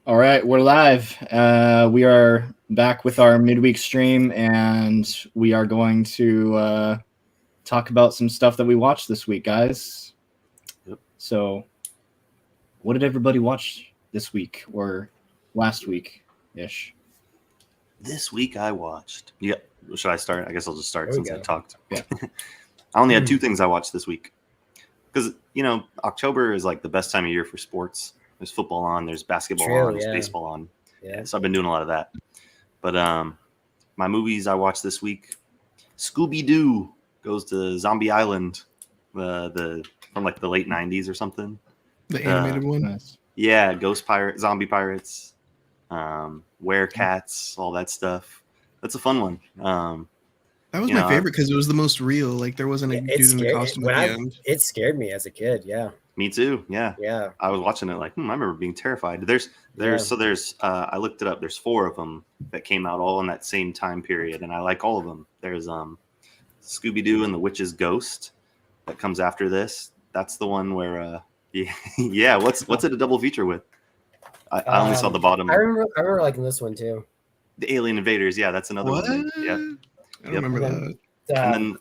All right, we're live. We are back with our midweek stream, and we are going to talk about some stuff that we watched this week, guys. Yep. So, what did everybody watch this week or last week ish? This week I watched. Yeah. Should I start? I guess I'll just start There we since I go. talked. Yeah. I only had two things I watched this week. Because, October is like the best time of year for sports. There's football on, there's basketball True, on, there's yeah. baseball on. Yeah. So I've been doing a lot of that. But my movies I watched this week, Scooby Doo goes to Zombie Island, from like the late 90s or something. The animated one. Nice. Yeah, zombie pirates, werecats, all that stuff. That's a fun one. That was you my know, favorite because it was the most real. Like there wasn't a It dude in a scared, costume at the end. it scared me as a kid. Yeah. Me too. Yeah. Yeah. I was watching it like, I remember being terrified. There's I looked it up. There's 4 of them that came out all in that same time period, and I like all of them. There's Scooby Doo and the Witch's Ghost that comes after this. That's the one where yeah. What's it a double feature with? I only saw the bottom. I remember liking this one too. The Alien Invaders. Yeah, that's another What? one. Yeah. I don't remember that. And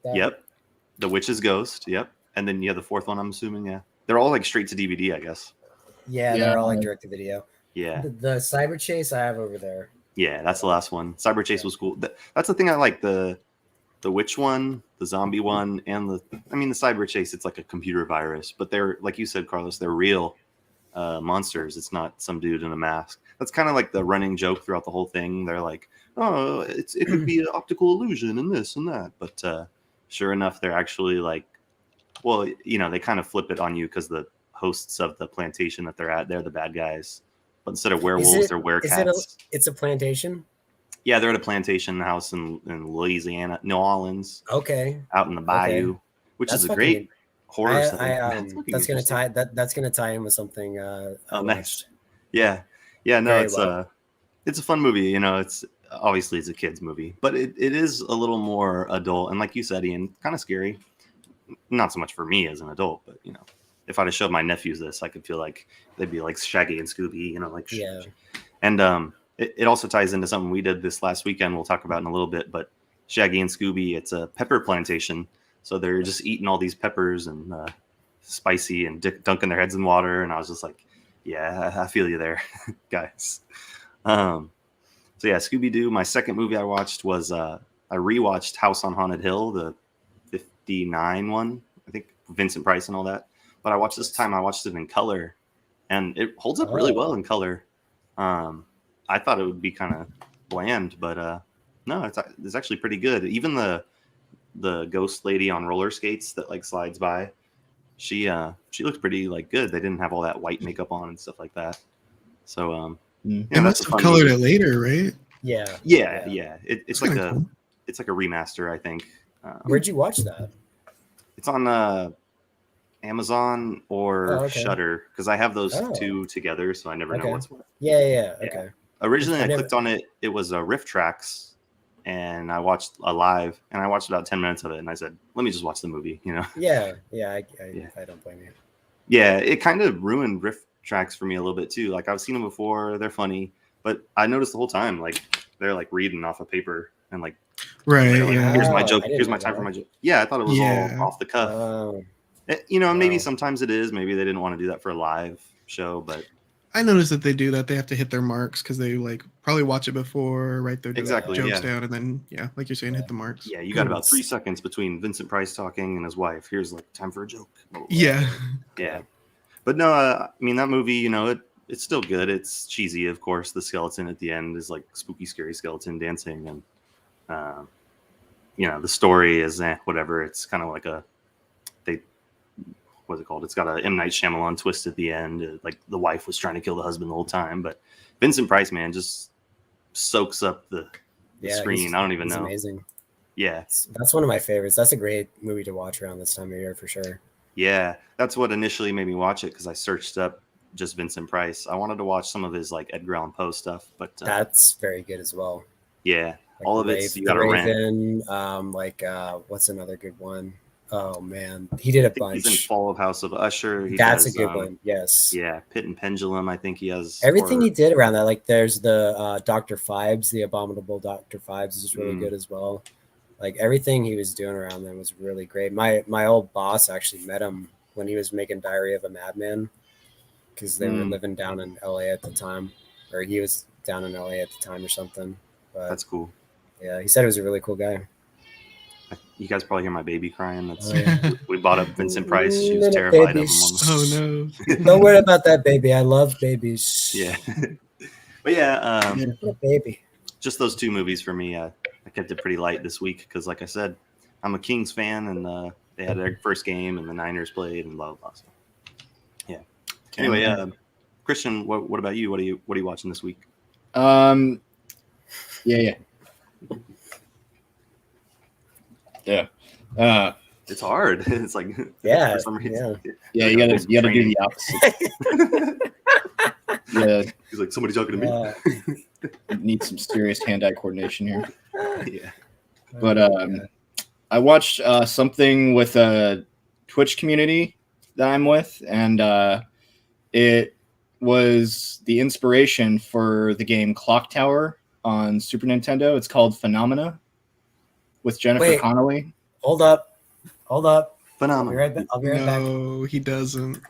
then yep, the Witch's Ghost. Yep, and then the 4th one. I'm assuming. Yeah, they're all like straight to DVD, I guess. Yeah, they're all like direct to video. Yeah. The Cyber Chase I have over there. Yeah, that's the last one. Cyber Chase was cool. That's the thing I like. The witch one, the zombie one, and the Cyber Chase. It's like a computer virus, but they're, like you said, Carlos, they're real monsters. It's not some dude in a mask. That's kind of like the running joke throughout the whole thing. They're like, oh, it could be an optical illusion and this and that, but sure enough, they're actually like, well, they kind of flip it on you because the hosts of the plantation that they're at, they're the bad guys. But instead of werewolves, they're werecats. It's a plantation? Yeah, they're at a plantation house in Louisiana, New Orleans. Okay. Out in the bayou, which is a great horror setting. That's gonna tie in with something. Oh, nice. Yeah. No, it's a fun movie. It's obviously it's a kids movie, but it is a little more adult, and like you said, Ian, kind of scary. Not so much for me as an adult, but if I'd have showed my nephews this, I could feel like they'd be like Shaggy and Scooby, like yeah. And it also ties into something we did this last weekend. We'll talk about in a little bit, but Shaggy and Scooby, it's a pepper plantation, so they're just eating all these peppers and spicy and dunking their heads in water, and I was just like, yeah, I feel you there, guys. So yeah, Scooby Doo. My second movie I watched was I rewatched House on Haunted Hill, the 59 one, I think Vincent Price and all that. But I watched it in color, and it holds up really well in color. I thought it would be kind of bland, but no, it's actually pretty good. Even the ghost lady on roller skates that like slides by, she looks pretty like good. They didn't have all that white makeup on and stuff like that. So they must have colored it later, right? Yeah. It's like cool. It's like a remaster, I think. Where'd you watch that? It's on Amazon or Shudder, because I have those two together, so I never know what's what. Yeah. Okay. Originally, I clicked on it. It was a Riff Tracks, and I watched a live, and I watched about 10 minutes of it, and I said, "Let me just watch the movie," Yeah. I don't blame you. Yeah, it kind of ruined Riff Tracks for me a little bit too. Like I've seen them before; they're funny, but I noticed the whole time, like they're like reading off a paper and like, right. Like, yeah. Here's my joke. Here's my time for my joke. Yeah, I thought it was all off the cuff. Maybe sometimes it is. Maybe they didn't want to do that for a live show, but I noticed that they do that. They have to hit their marks because they like probably watch it before, write their jokes down, and then like you're saying, hit the marks. Yeah, you got about 3 seconds between Vincent Price talking and his wife. Here's like time for a joke. Yeah. But no, that movie, it's still good. It's cheesy, of course. The skeleton at the end is like spooky, scary skeleton dancing, and the story is whatever. It's kind of like what's it called? It's got a M. Night Shyamalan twist at the end. Like the wife was trying to kill the husband the whole time, but Vincent Price, man, just soaks up the screen. I don't even know. Amazing. Yeah, that's one of my favorites. That's a great movie to watch around this time of year for sure. Yeah, that's what initially made me watch it, because I searched up just Vincent Price. I wanted to watch some of his like Edgar Allan Poe stuff, but that's very good as well. Yeah, like all of it. You got to rent. What's another good one? Oh man, he did a I think he's in bunch. Fall of House of Usher. That's a good one. Yes. Yeah, Pit and Pendulum. I think he has Everything he did around that. Like there's the Dr. Phibes, the Abominable Dr. Phibes is really good as well. Like everything he was doing around then was really great. My old boss actually met him when he was making Diary of a Madman because they were living down in LA at the time, or he was down in LA at the time or something. But that's cool. Yeah, he said he was a really cool guy. You guys probably hear my baby crying. That's yeah. we bought up Vincent Price. She was terrified of him. Oh no! Don't worry about that baby. I love babies. Yeah, but yeah, what a baby. Just those two movies for me. I kept it pretty light this week because, like I said, I'm a Kings fan, and they had their first game, and the Niners played, and blah blah blah. So, yeah. Anyway, Christian, what about you? What are you watching this week? Yeah. It's hard. It's like yeah, for some reason. Yeah, you gotta do the opposite. Yeah, he's like, somebody talking to me. Need some serious hand-eye coordination here. Yeah, but I watched something with a Twitch community that I'm with, and it was the inspiration for the game Clock Tower on Super Nintendo. It's called Phenomena with Jennifer Connelly. Hold up. Phenomena. I'll be right back. No, he doesn't.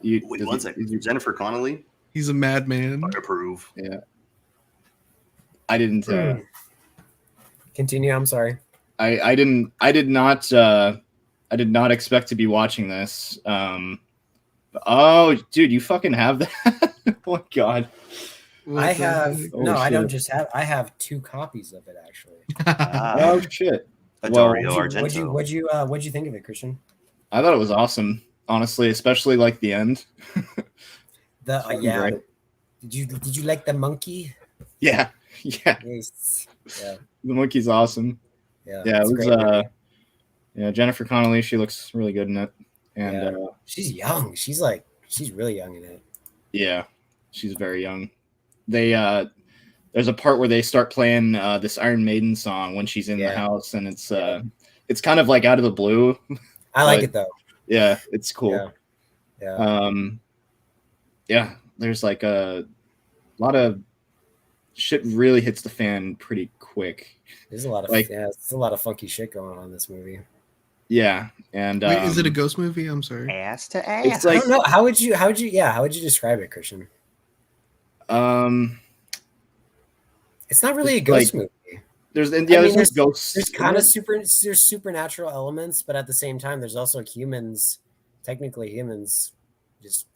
Wait 1 second. Jennifer Connelly? He's a madman. I approve. Yeah. I didn't. Continue. I'm sorry. I did not expect to be watching this. Oh, dude, you fucking have that? Oh my god. I have I don't just have. I have 2 copies of it actually. Oh shit. Dario Argento. What'd you think of it, Christian? I thought it was awesome, honestly, especially like the end. Yeah. Did you like the monkey? Yeah. Yes. Yeah. The monkey's awesome. Yeah. Yeah, it was Jennifer Connelly, she looks really good in it. And she's young. She's really young in it. Yeah. She's very young. There's a part where they start playing this Iron Maiden song when she's in the house, and it's kind of like out of the blue. I like it though. Yeah, it's cool. Yeah. Yeah, there's like a lot of shit really hits the fan pretty quick. There's a lot of it's a lot of funky shit going on in this movie. Yeah, and wait, is it a ghost movie? I'm sorry. Ass to ass. It's like, I don't know. How would you describe it, Christian? It's not really a ghost movie. There's ghosts. There's kind of there's supernatural elements, but at the same time, there's also technically humans, just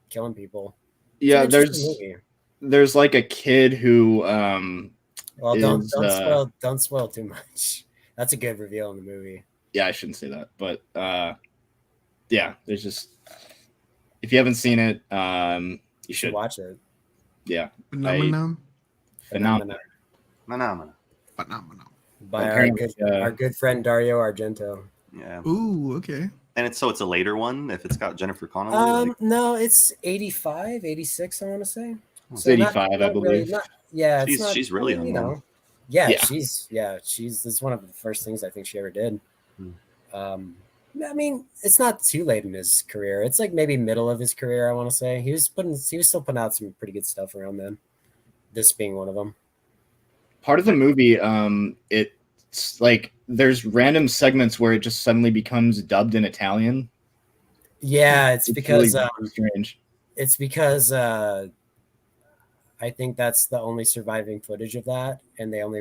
killing people. Yeah, there's like a kid who well, don't spoil too much. That's a good reveal in the movie. Yeah, I shouldn't say that, but yeah, there's just, if you haven't seen it, you should watch it. Yeah. Phenomena. By our good friend Dario Argento. Yeah. Ooh, okay. And it's a later one if it's got Jennifer Connelly. No, it's 85, 86, I want to say. It's 85, I believe. Really, she's really young. You know. Yeah, she's this is one of the first things I think she ever did. I mean, it's not too late in his career. It's like maybe middle of his career, I want to say. He was still putting out some pretty good stuff around then. This being one of them. Part of the movie, it's like there's random segments where it just suddenly becomes dubbed in Italian. Yeah, it's because really strange. It's because I think that's the only surviving footage of that, and they only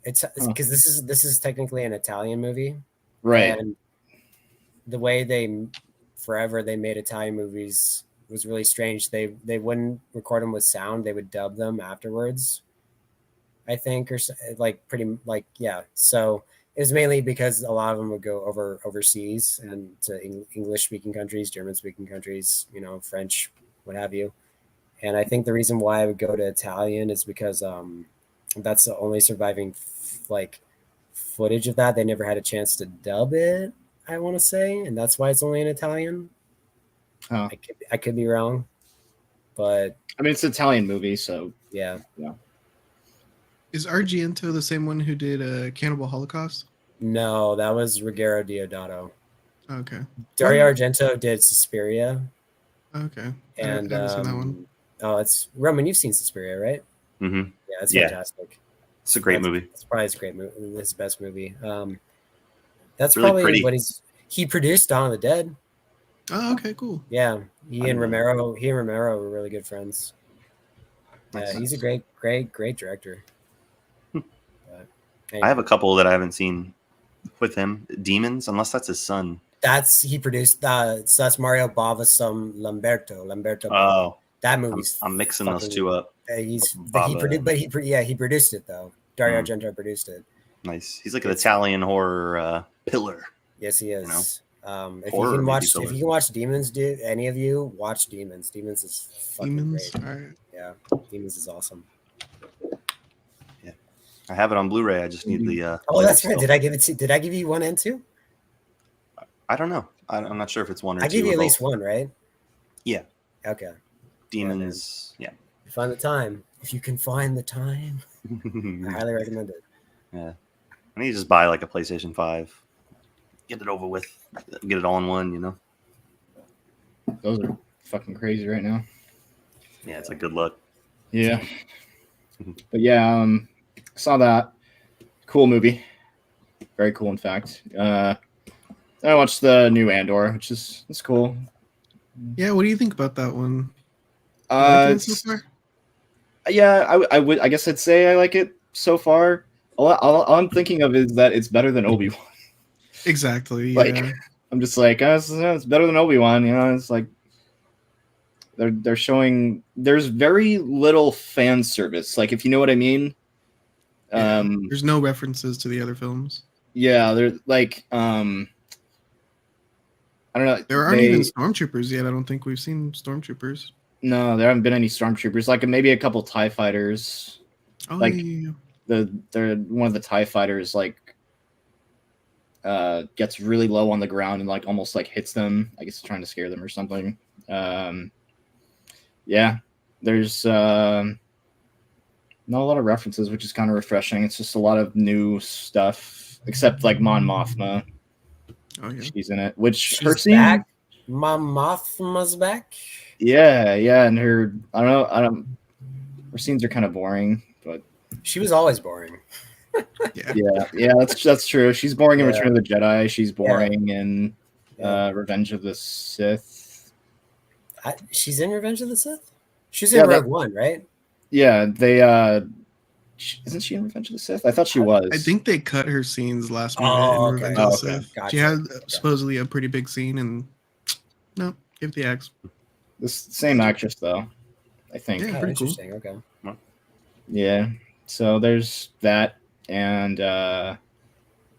it's because this is technically an Italian movie, right? And the way they made Italian movies was really strange. They wouldn't record them with sound; they would dub them afterwards. I think, or like pretty like So it was mainly because a lot of them would go overseas and to English-speaking countries, German-speaking countries, French, what have you. And I think the reason why I would go to Italian is because that's the only surviving footage of that. They never had a chance to dub it, I want to say, and that's why it's only in Italian. Oh. I could be wrong, but I mean it's an Italian movie, so yeah. Is Argento the same one who did Cannibal Holocaust? No, that was Ruggero Deodato. Okay. Dario Argento did Suspiria. Okay. And I haven't seen that one. Oh, it's Roman. You've seen Suspiria, right? Mm-hmm. Yeah, it's fantastic. It's a great movie. It's probably his great movie. His best movie. That's really probably pretty. what he produced Dawn of the Dead. Oh, okay, cool. Yeah, he and Romero were really good friends. Yeah, he's a great director. Anyway. I have a couple that I haven't seen with him. Demons, unless that's his son. He produced so that's Mario Bava's son Lamberto. Oh, that movie's. I'm mixing those two up. He produced it though. Dario Argento produced it. Nice. He's like an Italian horror pillar. Yes, he is. You know? If you can watch Demons, dude, any of you watch Demons. Demons is fucking great. All right. Yeah, Demons is awesome. Yeah, I have it on Blu-ray. I just need the. Oh, that's right. Did I give you 1 and 2? I don't know. I'm not sure if it's 1 or 2. I give you at least 1, right? Yeah. Okay. Demons. Yeah. Find the time. If you can find the time, I highly recommend it. Yeah. I need to just buy like a PlayStation 5. Get it over with. Get it all in one, you know? Those are fucking crazy right now. Yeah, it's a good look. Yeah. But yeah, saw that. Cool movie. Very cool, in fact. Then I watched the new Andor, which is cool. Yeah, what do you think about that one? So far? Yeah, I guess I'd say I like it so far. All I'm thinking of is that it's better than Obi-Wan. Exactly. Like, yeah. I'm just like, it's better than Obi-Wan. You know, it's like they're showing there's very little fan service. Like, if you know what I mean. Yeah, there's no references to the other films. Yeah, they're like, I don't know. There aren't even stormtroopers yet. I don't think we've seen stormtroopers. No, there haven't been any stormtroopers. Like maybe a couple TIE fighters. Oh, like yeah. they're one of the TIE fighters like gets really low on the ground and like almost like hits them. I guess trying to scare them or something. Yeah, there's not a lot of references, which is kind of refreshing. It's just a lot of new stuff, except like Mon Mothma. Oh yeah, she's in it. Which she's her scene, back. Mon Mothma's back. Yeah, and her her scenes are kind of boring, but she was always boring. yeah, that's true. She's boring in Return of the Jedi. She's boring in Revenge of the Sith. She's in Revenge of the Sith. She's in Rogue One, right? Yeah, they isn't she in Revenge of the Sith? I thought she was. I think they cut her scenes last minute in Revenge of the Sith. Gotcha. She had supposedly a pretty big scene, and no, give the X. The same actress though, I think. Yeah, pretty cool. Okay. Yeah, so there's that, and I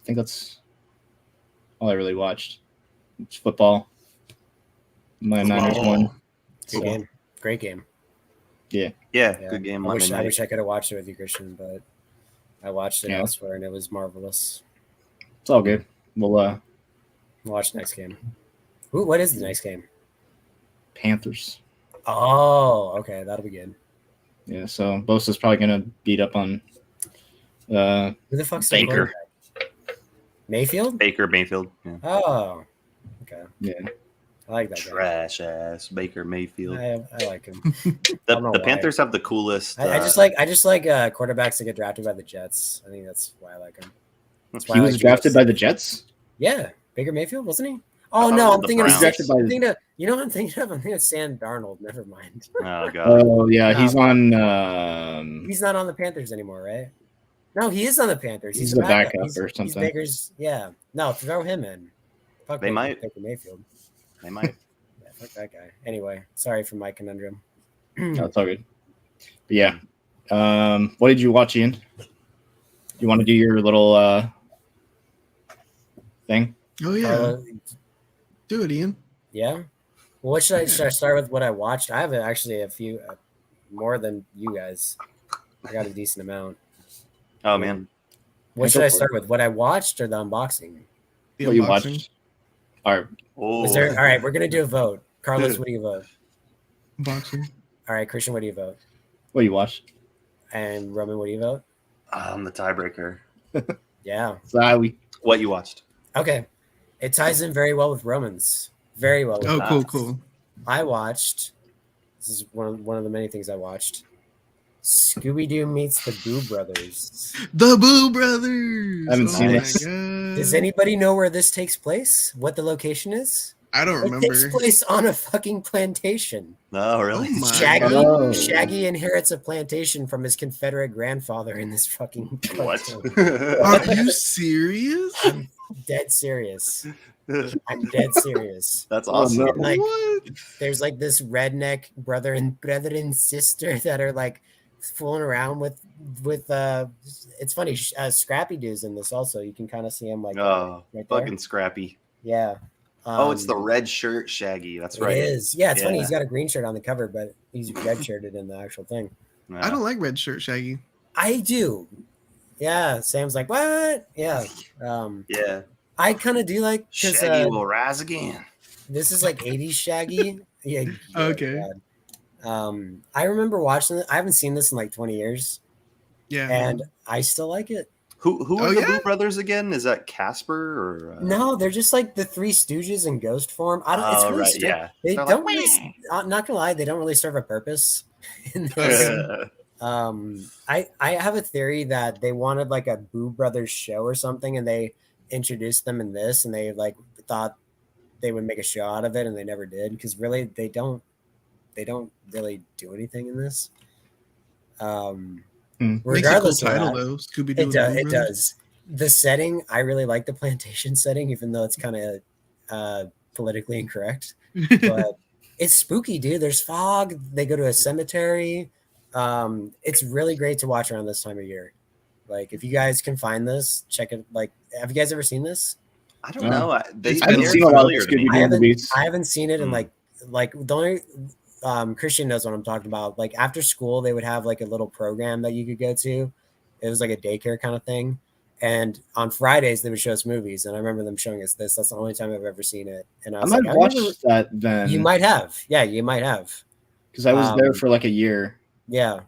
think that's all I really watched. It's football. My Niners won. Good game. Great game. Yeah, good game. I wish I could have watched it with you, Christian, but I watched it elsewhere and it was marvelous. It's all good. We'll watch the next game. What is the next game? Panthers. Oh, okay, that'll be good. Yeah, so Bosa's probably gonna beat up on who the fuck's Baker? Mayfield. Yeah. Oh, okay. Yeah. I like that trash ass Baker Mayfield. I like him. The Panthers have the coolest. I just like quarterbacks that get drafted by the Jets. I think that's why I like him. He was drafted by the Jets. Yeah, Baker Mayfield, wasn't he? Oh no, I'm thinking of I'm thinking of Sam Darnold. Never mind. Oh god. Oh yeah, he's on. He's not on the Panthers anymore, right? No, he is on the Panthers. He's the backup or something. He's Baker's. Yeah. No, throw him in. Fuck they might. Baker Mayfield. They might. Yeah, fuck that guy. Anyway, sorry for my conundrum. No, it's all good. But yeah, what did you watch, Ian? You want to do your little thing? Oh yeah. Do it, Ian. Yeah. Well, what should I start with? What I watched? I have actually a few more than you guys. I got a decent amount. Oh man. What should I start with? What I watched or the unboxing? What you watched? All right. All right, we're gonna do a vote. Carlos, what do you vote? Unboxing. All right, Christian, what do you vote? What you watched? And Roman, what do you vote? I'm the tiebreaker. Yeah. Sorry. what you watched. Okay, it ties in very well with Romans. Very well. With Oh, that. cool. I watched. This is one of the many things I watched. Scooby Doo meets the Boo Brothers. The Boo Brothers. I haven't seen Nice. this. Does anybody know where this takes place? What the location is? I don't It takes remember. place on a fucking plantation. Oh, really? Oh my Shaggy inherits a plantation from his Confederate grandfather in this fucking What? cartoon. Are you serious? I'm dead serious. I'm dead serious. That's Oh, awesome. no. Like, What? there's like this redneck brother and sister that are like fooling around with it's funny. Scrappy Doo's in this also. You can kind of see him like Oh, right there. fucking Scrappy. Yeah. Oh, it's the red shirt Shaggy. That's right. It is. Yeah, it's funny. Yeah. He's got a green shirt on the cover, but he's red shirted in the actual thing. I don't like red shirt Shaggy. I do. Yeah. Sam's like, what? Yeah. Yeah. I kind of do like because Shaggy will rise again. this is like 80s Shaggy. Yeah. Okay. God. I remember watching it. I haven't seen this in like 20 years, Yeah. and I still like it. Who are Oh, the yeah? Boo Brothers again? Is that Casper or No, they're just like the Three Stooges in ghost form. I don't. It's Oh, really right, strange. yeah. They They're don't like, really. Not gonna lie, they don't really serve a purpose. In this. I have a theory that they wanted like a Boo Brothers show or something, and they introduced them in this, and they like thought they would make a show out of it, and they never did because really they don't really do anything in this. Makes a cool Regardless of title that, though. Scooby Doo. it does. The setting, I really like the plantation setting, even though it's kind of politically incorrect. But it's spooky, dude. There's fog. They go to a cemetery. It's really great to watch around this time of year. Like, if you guys can find this, check it. Like, have you guys ever seen this? I don't know. I haven't seen a lot of Scooby Doo movies. I haven't seen it in Hmm. like the only Christian knows what I'm talking about. Like after school, they would have like a little program that you could go to. It was like a daycare kind of thing. And on Fridays, they would show us movies. And I remember them showing us this. That's the only time I've ever seen it. And I I was might like, have watched that then. you might have. Yeah, you might have. because I was there for like a year. Yeah.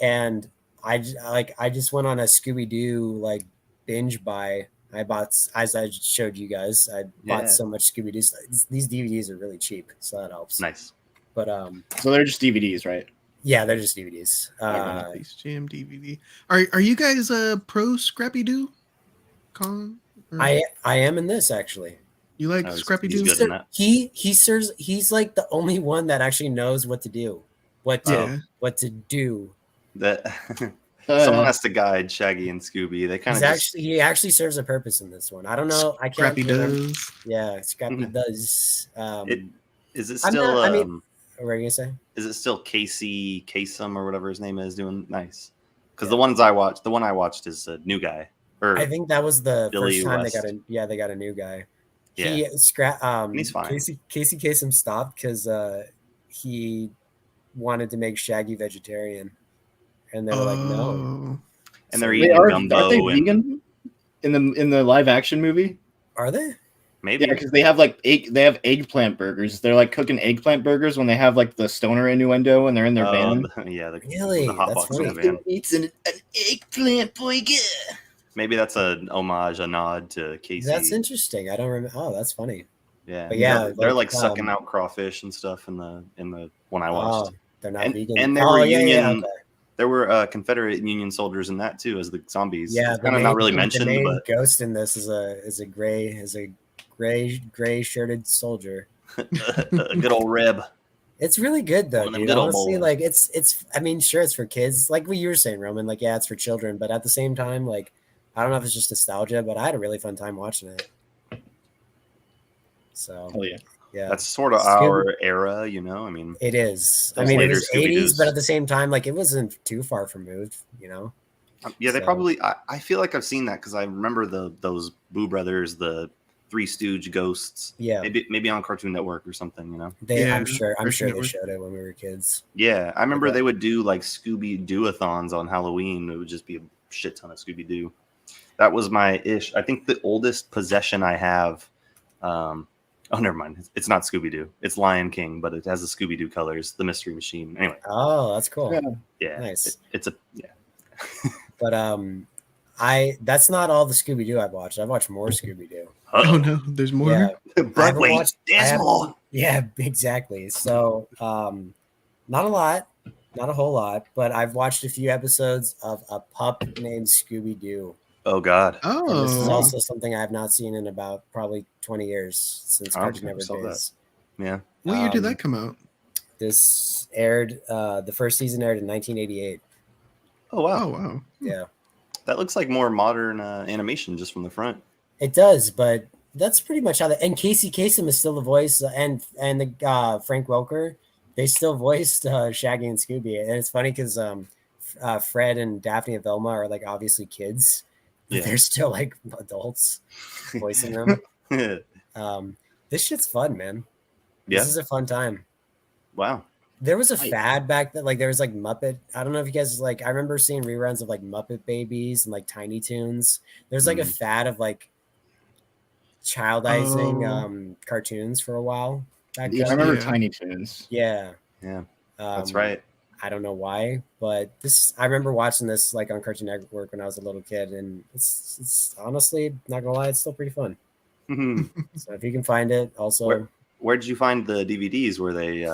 And I just went on a Scooby Doo like binge buy. I bought, as I showed you guys, I bought so much Scooby Doo. These DVDs are really cheap, so that helps. Nice. But So they're just DVDs, right? yeah, they're just DVDs. Space Jam DVD. Are you guys pro Scrappy Doo? Con? Or- I am in this actually. You like Oh, Scrappy he's Doo? good in that. He serves. He's like the only one that actually knows what to do, what to do. That someone has to guide Shaggy and Scooby. They kind of He actually serves a purpose in this one. I don't know. I can't. Scrappy remember. does. Yeah, Scrappy does. Is it I'm still? not- I mean- what were you gonna say? Is it still Casey Kasem or whatever his name is doing nice? Because the one I watched is a new guy. Or I think that was the Billy first time West. they got a new guy. Yeah. He's fine. Casey Kasem stopped because he wanted to make Shaggy vegetarian, and they were like, no. Oh. and they're They eating are gumbo they and vegan in the live action movie? Are they? maybe Yeah, because they have like eggplant burgers. They're like cooking eggplant burgers when they have like the stoner innuendo and they're in their van. Yeah, Really? the hot That's box in the funny. van. It's an eggplant burger. Maybe that's an homage, a nod to Casey. That's interesting. I don't remember. Oh, that's funny. Yeah, But yeah, they're like, like sucking out crawfish and stuff in the one I watched. Oh, they're not And- vegan. and there were Union- okay. There were Confederate Union soldiers in that too, as the zombies. Yeah, it's kind of not really mentioned, the main but ghost in this is a gray shirted soldier. a good old rib. It's really good though, One of them dude. good old Honestly, bowls. like it's. I mean, sure, it's for kids, like what you were saying, Roman. Like, yeah, it's for children, but at the same time, like, I don't know if it's just nostalgia, but I had a really fun time watching it. So Hell yeah. yeah, That's sort of Scooby- our era, you know. I mean, it is. I Those mean, it later was Scooby 80s, Doos. but at the same time, like, it wasn't too far removed, you know. yeah, they So- probably. I feel like I've seen that because I remember those Boo Brothers, the Three Stooge ghosts. Yeah, Maybe on Cartoon Network or something, you know. Yeah, I'm sure Cartoon they Network. showed it when we were kids. Yeah, I remember Okay. they would do like Scooby Doo-a-thons on Halloween. It would just be a shit ton of Scooby Doo. That was my ish. I think the oldest possession I have. Oh, never mind. It's not Scooby Doo. It's Lion King, but it has the Scooby Doo colors. The Mystery Machine. Anyway, Oh, that's cool. Yeah. yeah, Nice. it's a yeah. But That's not all the Scooby Doo I've watched. I've watched more Scooby Doo. Oh no, there's more. Yeah, Broadway, Dismal. Yeah, exactly. So, not a lot, not a whole lot, but I've watched a few episodes of A Pup Named Scooby Doo. Oh God. And this is Oh, also something I have not seen in about probably 20 years since Cartoon never Network saw days. Yeah. what year did that come out? This aired, the first season aired in 1988. Oh wow. Oh wow. Yeah, That looks like more modern animation just from the front. it does, but that's pretty much how that. And Casey Kasem is still the voice, and the Frank Welker, they still voiced Shaggy and Scooby. And it's funny because Fred and Daphne and Velma are like obviously kids. Yeah. They're still like adults voicing them. This shit's fun, man. Yeah. This is a fun time. Wow. There was a fad back then, like there was like Muppet. I don't know if you guys like. I remember seeing reruns of like Muppet Babies and like Tiny Toons. There's like a fad of like childizing cartoons for a while. Back Yeah, I then. remember Tiny Toons. Yeah, Yeah. That's right. I don't know why, but I remember watching this like on Cartoon Network when I was a little kid, and it's honestly not gonna lie, it's still pretty fun. So if you can find it, also Where did you find the DVDs? Were they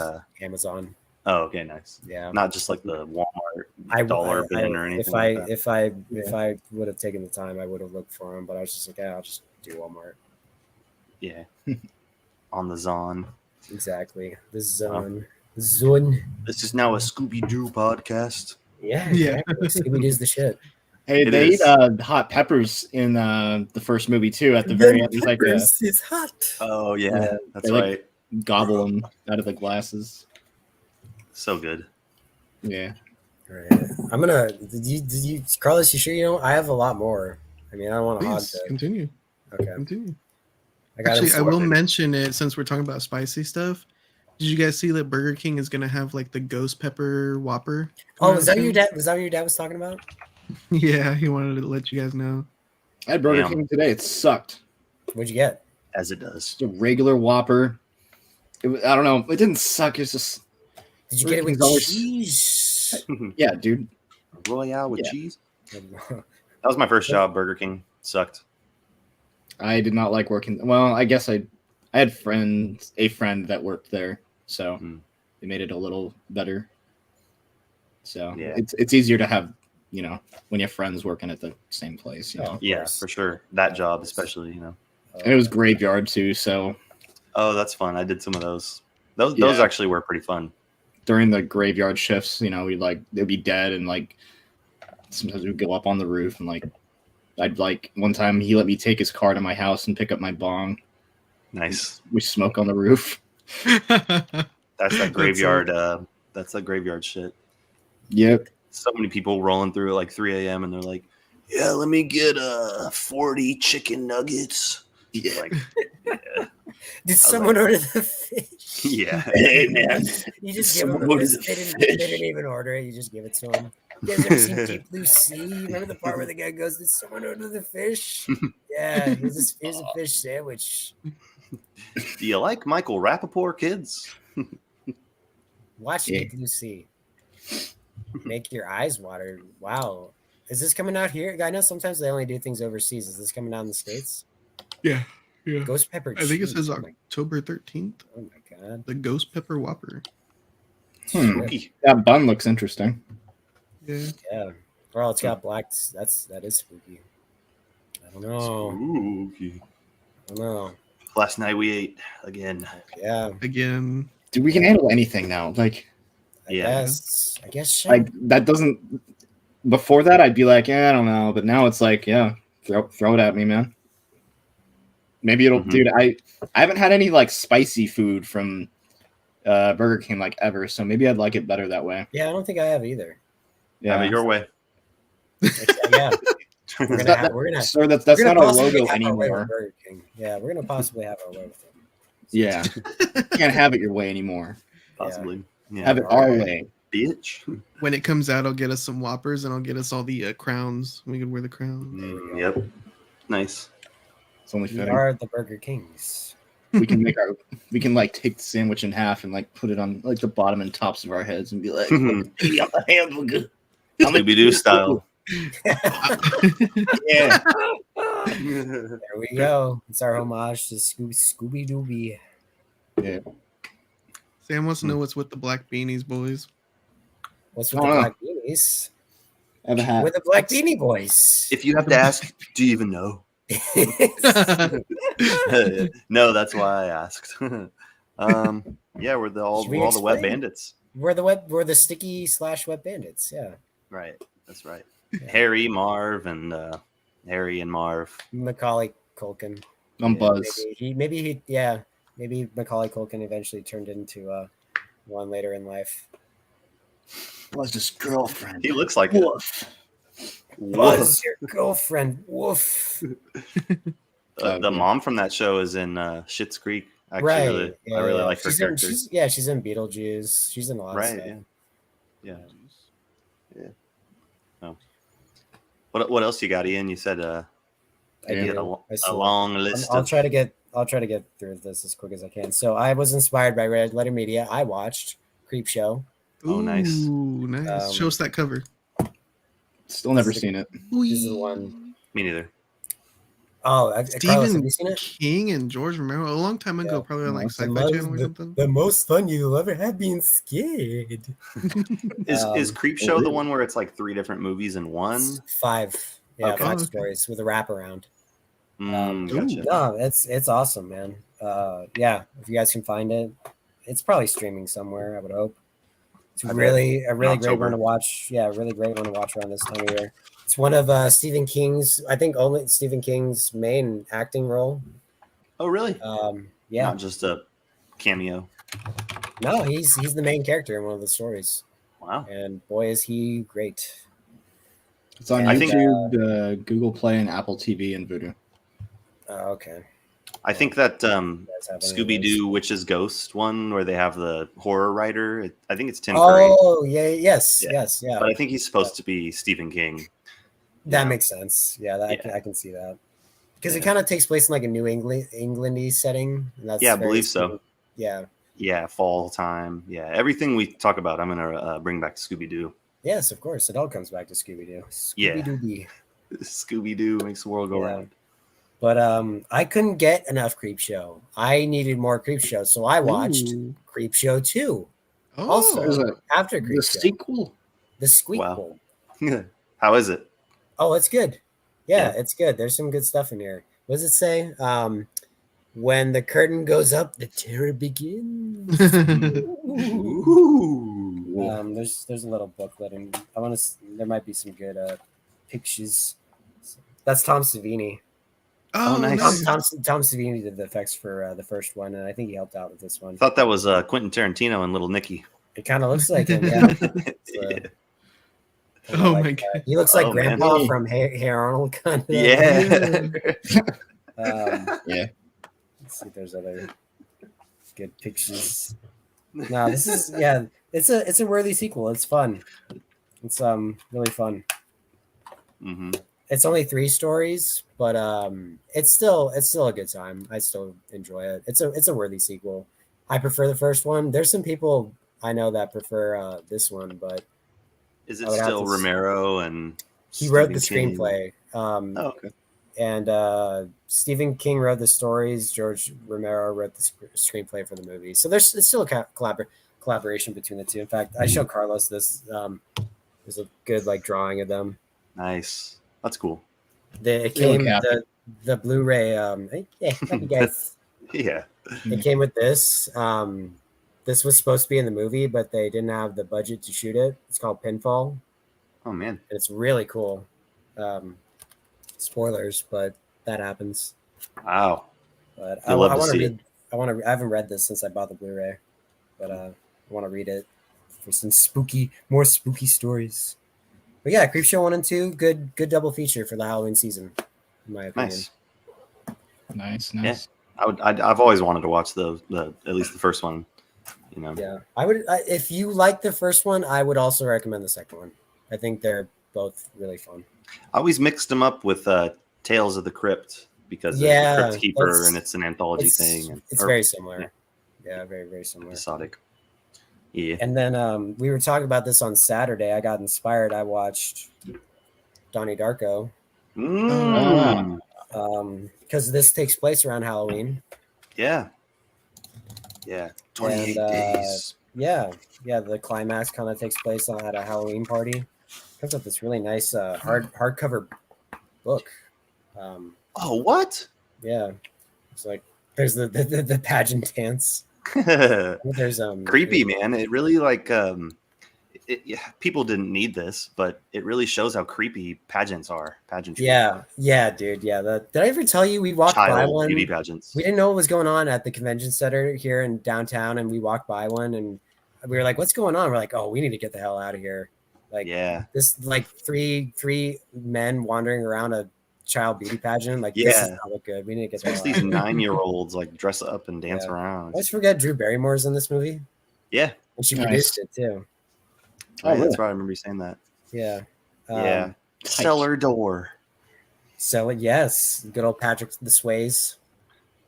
Amazon. Oh, okay, nice. Yeah, Not just like the Walmart dollar bin or anything. If I would have taken the time, I would have looked for them. But I was just like, I'll just do Walmart. Yeah. On the Zon. Exactly. The Zone. Zone. This is now a Scooby Doo podcast. Yeah. Yeah. Exactly. Scooby Doo's the shit. Hey, It they is. eat hot peppers in the first movie too. At the very end, there's like a is hot. Oh yeah, that's they, like, right. gobble them out of the glasses. So good. Yeah. Right. I'm gonna. Did you, Carlos? You sure you know? I have a lot more. I mean, I don't want to hog Please the. continue. Okay. Continue. I got Actually, I will sorted. mention it since we're talking about spicy stuff. Did you guys see that Burger King is gonna have like the ghost pepper Whopper? Oh, was that what your dad? Was that what your dad was talking about? Yeah, he wanted to let you guys know. I had Burger Damn. King today. It sucked. What'd you get? As it does. Just a regular Whopper. I don't know. It didn't suck. It's just Did you get it with Burger King's always- cheese? yeah, dude. Royale with Yeah. cheese. That was my first job. Burger King sucked. I did not like working. Well, I guess I had a friend that worked there, so they made it a little better. So Yeah. it's easier to have, when you have friends working at the same place, Oh. Yeah, course. for sure. That job, especially, And it was graveyard too, so Oh, that's fun. I did some of those. Those Yeah. actually were pretty fun. during the graveyard shifts, they'd be dead, and like sometimes we'd go up on the roof, and like I'd like one time he let me take his car to my house and pick up my bong. Nice. We smoke on the roof. That's that graveyard. That's that graveyard shit. Yep. So many people rolling through at like 3 a.m. and they're like, "Yeah, let me get 40 chicken nuggets." Yeah. Like, Did someone order the fish? yeah. Hey man. You just give them Someone the ordered fish. the They fish. didn't even order it. You just give it to them. You guys ever seen Deep Blue Sea? Remember the part where the guy goes, "Did someone order the fish?" Yeah, here's a fish sandwich. Do you like Michael Rappaport, kids? Watch Yeah. Deep Blue Sea. Make your eyes water. Wow. Is this coming out here? I know sometimes they only do things overseas. Is this coming out in the States? Yeah. Ghost pepper I think it cheese. says Oh my, October 13th. oh my god. The Ghost Pepper Whopper. Spooky. That bun looks interesting. Yeah. Yeah. Well, it's got black. That is spooky. I don't know. Spooky. I don't know. Last night we ate again. Yeah. Again. Dude, we can handle anything now. Like I Yeah. guess. So. like that doesn't. Before that, I'd be like, I don't know. But now it's like, yeah, throw it at me, man. Maybe it'll, dude. I haven't had any like spicy food from Burger King like ever, so maybe I'd like it better that way. Yeah, I don't think I have either. Have it your way. Yeah. We're gonna Sir, that's we're gonna not our possibly logo have our way with anymore. Burger King. Yeah, we're gonna possibly have our way with them. Yeah, can't have it your way anymore. Possibly. Yeah. Have it our way. Bitch. When it comes out, I'll get us some Whoppers and I'll get us all the crowns. We can wear the crowns. Yep. Nice. It's only We fitting. are the Burger Kings. We can like take the sandwich in half and like put it on like the bottom and tops of our heads and be like, "Hey, I'm a hamburger. I'm a Scooby Doo style. Yeah. There we go. It's our homage to Scooby Dooby. Yeah. Sam wants to know what's with the black beanies, boys. What's with the black beanies? I have a hat. We're the Black Beanie Boys. If you have to ask, do you even know? No, that's why I asked. Yeah, we're all the wet bandits. We're the sticky / wet bandits. Yeah. Right. That's right. Yeah. Harry, Marv, and Harry and Marv. Macaulay Culkin. I'm Buzz. Maybe Macaulay Culkin eventually turned into one later in life. Buzz's girlfriend. He looks like Woof. Buzz, your girlfriend. Woof. The mom from that show is in Schitt's Creek. Actually, I really like her character. She's in Beetlejuice. She's in a lot of stuff. Yeah. Oh. What else you got, Ian? You said I did a long list. I'll try to get through this as quick as I can. So I was inspired by Red Letter Media. I watched Creepshow. Oh, nice. Ooh, nice. Show us that cover. Still never seen it. This is the one. Me neither. Oh, Carlos, have you Stephen King and George Romero a long time ago, probably on like Sci-Fi Channel or something. The most fun you'll ever have being scared. Is Creepshow the one where it's like 3 different movies in one? 5. Yeah, okay. 5 stories with a wraparound. Gotcha. No, it's awesome, man. Yeah, if you guys can find it, it's probably streaming somewhere. I would hope. It's a really great one to watch. Yeah, really great one to watch around this time of year. It's one of Stephen King's, I think, only Stephen King's main acting role. Oh, really? Yeah, not just a cameo. No, he's the main character in one of the stories. Wow! And boy, is he great. It's on YouTube, Google Play, and Apple TV, and Vudu. Oh, okay. I think that Scooby Doo Witch's Ghost one where they have the horror writer. I think it's Tim Curry. Oh, yes. But I think he's supposed to be Stephen King. That makes sense. Yeah, I can see that. Because it kind of takes place in like a New England-y setting. And that's I believe so. Yeah. Yeah, fall time. Yeah, everything we talk about, I'm going to bring back to Scooby Doo. Yes, of course. It all comes back to Scooby Doo. Scooby Doo makes the world go round. But I couldn't get enough Creepshow. I needed more Creepshow, so I watched Creepshow 2. Oh, also, after Creepshow. The sequel? The squeakquel. Wow. How is it? Oh, it's good. Yeah, it's good. There's some good stuff in here. What does it say? When the curtain goes up, the terror begins. Ooh. There's a little booklet, and there might be some good pictures. That's Tom Savini. Oh, nice. Tom Savini did the effects for the first one, and I think he helped out with this one. I thought that was Quentin Tarantino and Little Nicky. It kind of looks like him, yeah. Oh my God! He looks like Grandpa from Hey Arnold, kind of. Yeah. Yeah. Let's see if there's other good pictures. No, this is it's a worthy sequel. It's fun. It's really fun. Mm-hmm. It's only 3 stories, but it's still a good time. I still enjoy it. It's a worthy sequel. I prefer the first one. There's some people I know that prefer this one, but is it still Romero and he wrote the screenplay? Okay. And Stephen King wrote the stories. George Romero wrote the screenplay for the movie. So there's still a collaboration between the two. In fact, I showed Carlos this. There's a good drawing of them. Nice. That's cool. It came the Blu-ray. Hey, happy guys. Yeah. It came with this. This was supposed to be in the movie, but they didn't have the budget to shoot it. It's called Pinfall. Oh man, and it's really cool. Spoilers, but that happens. Wow. But I want to read. I haven't read this since I bought the Blu-ray, but I want to read it for some more spooky stories. But yeah, Creepshow 1 and 2, good double feature for the Halloween season, in my opinion. Nice. Yeah. I've always wanted to watch those, at least the first one. You know. Yeah, I would. If you like the first one, I would also recommend the second one. I think they're both really fun. I always mixed them up with Tales of the Crypt because the Crypt Keeper and it's an anthology thing. It's very similar. Yeah, very, very similar. Episodic. Yeah. And then we were talking about this on Saturday. I got inspired. I watched Donnie Darko. Because this takes place around Halloween. Yeah. 28 days. Yeah. The climax kind of takes place at a Halloween party. Comes up this really nice hardcover book. What? Yeah, it's like there's the pageant dance. There's creepy, man. It really people didn't need this, but it really shows how creepy pageants are. Pageantry. Yeah, dude. Yeah. Did I ever tell you we walked by one? Beauty pageants. We didn't know what was going on at the convention center here in downtown, and we walked by one, and we were like, "What's going on?" We're like, "Oh, we need to get the hell out of here." Like, this like three men wandering around a child beauty pageant. Like, this does not look good. We need to get the hell out. These 9-year-olds like dress up and dance around. I always forget Drew Barrymore's in this movie. Yeah, and she produced it too. Oh, really? That's right. I remember you saying that. Yeah. Cellar Door. Yes. Good old Patrick the Swayze.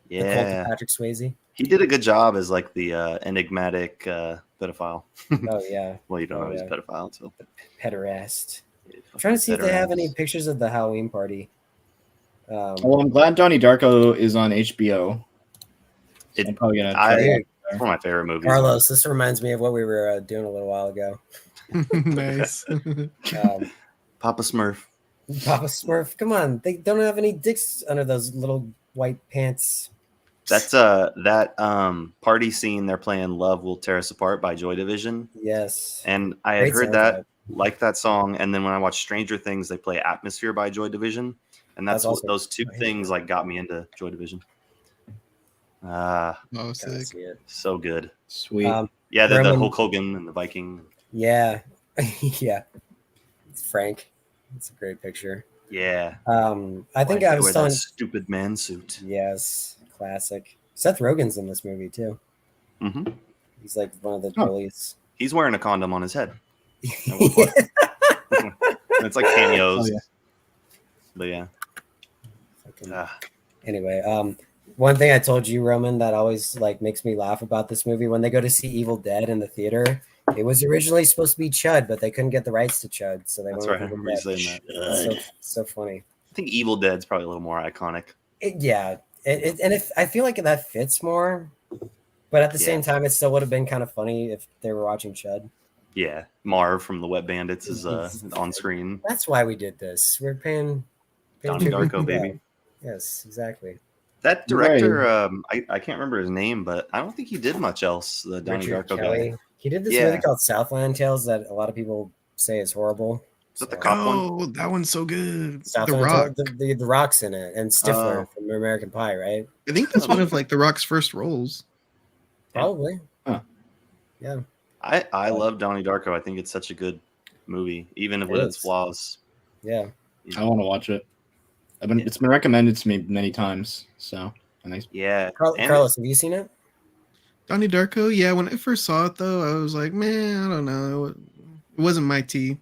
Yeah. The cult of Patrick Swayze. He did a good job as like the enigmatic pedophile. Oh, yeah. Well, you don't know he's a pedophile. So. Pederast. I'm trying to see if they have any pictures of the Halloween party. Well, I'm glad Donnie Darko is on HBO. I'm probably going to it's one of my favorite movies. Carlos, this reminds me of what we were doing a little while ago. Nice. Papa Smurf. Papa Smurf, come on! They don't have any dicks under those little white pants. That's that party scene. They're playing "Love Will Tear Us Apart" by Joy Division. Yes, and I had heard that, like that song, and then when I watched Stranger Things, they play "Atmosphere" by Joy Division, and that's what those two things like got me into Joy Division. Sick. So good. Sweet. The Hulk Hogan and the Viking. Yeah. It's Frank. It's a great picture. Yeah. I think I was telling stupid man suit. Yes, classic. Seth Rogen's in this movie too. Mm-hmm. He's like one of the bullies. He's wearing a condom on his head. It's like cameos. But yeah. Anyway, one thing I told you, Roman, that always like makes me laugh about this movie, when they go to see Evil Dead in the theater, it was originally supposed to be Chud, but they couldn't get the rights to Chud, so they went with Evil Dead. Saying that. So funny. I think Evil Dead's probably a little more iconic. I feel like that fits more, but at the same time, it still would have been kind of funny if they were watching Chud. Yeah, Marv from the Wet Bandits is on screen. That's why we did this. We're paying Donnie Darko, baby. Yes, exactly. That director, I can't remember his name, but I don't think he did much else. The Donnie Darko guy. He did this movie called Southland Tales that a lot of people say is horrible. Is that the cop one? Oh, that one's so good. The Rock. The Rock's in it, and Stifler from American Pie, right? I think that's one of like The Rock's first roles. Probably. Huh. Yeah. I love Donnie Darko. I think it's such a good movie, even with its flaws. Yeah. I want to watch it. It's been recommended to me many times. So, Carlos, have you seen it? Donnie Darko, yeah. When I first saw it, though, I was like, man, I don't know. It wasn't my tea.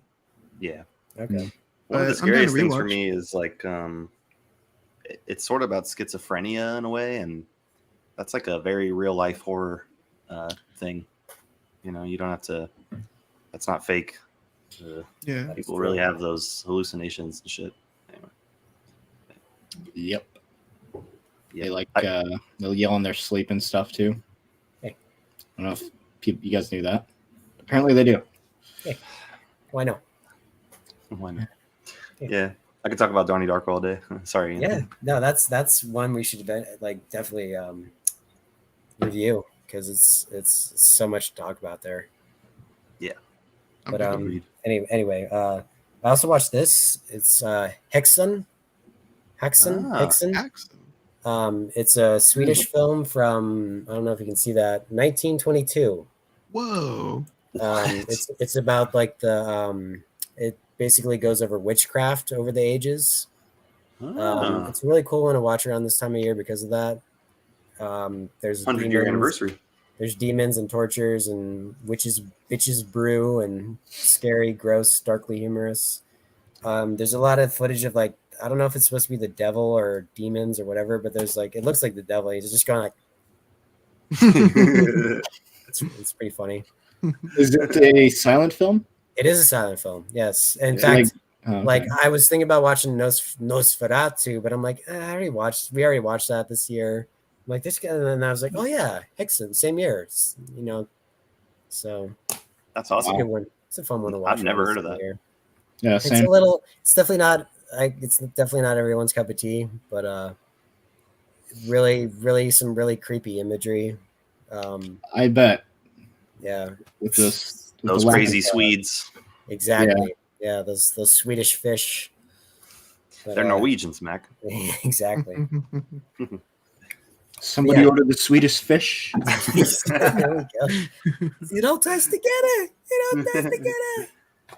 Yeah. Okay. One of the scariest things for me is like, it's sort of about schizophrenia in a way, and that's like a very real life horror thing. You know, you don't have to. That's not fake. People really have those hallucinations and shit. Anyway. Yep. They they'll yell in their sleep and stuff too. Hey. I don't know if you guys knew that. Apparently they do. Hey. Why not? Why not? Yeah. I could talk about Donnie Darko all day. Sorry. Yeah. No, that's one we should like definitely review, because it's so much to talk about there. Yeah. But anyway, I also watched this. It's Häxan. It's a Swedish film from, I don't know if you can see that, 1922. Whoa. It's about like it basically goes over witchcraft over the ages. It's a really cool one to watch around this time of year because of that. There's 100-year anniversary. There's demons and tortures and bitches brew and scary, gross, darkly humorous. There's a lot of footage of like, I don't know if it's supposed to be the devil or demons or whatever, but there's like, it looks like the devil. He's just going like, it's pretty funny. Is it a silent film? It is a silent film. Yes. In fact, Okay. Like I was thinking about watching Nosferatu, but I'm like, we already watched that this year. I'm like this guy, and then I was like, oh yeah, Hickson, same year. So That's it's a awesome. good one. It's a fun one to watch. I've never heard of that. Year. Yeah, same. It's definitely not everyone's cup of tea, but really some really creepy imagery. I bet. Yeah. With those crazy Swedes. Exactly. Yeah, those Swedish fish. But, they're Norwegians, Mac. Exactly. Somebody ordered the Swedish fish. There we go. You don't touch together.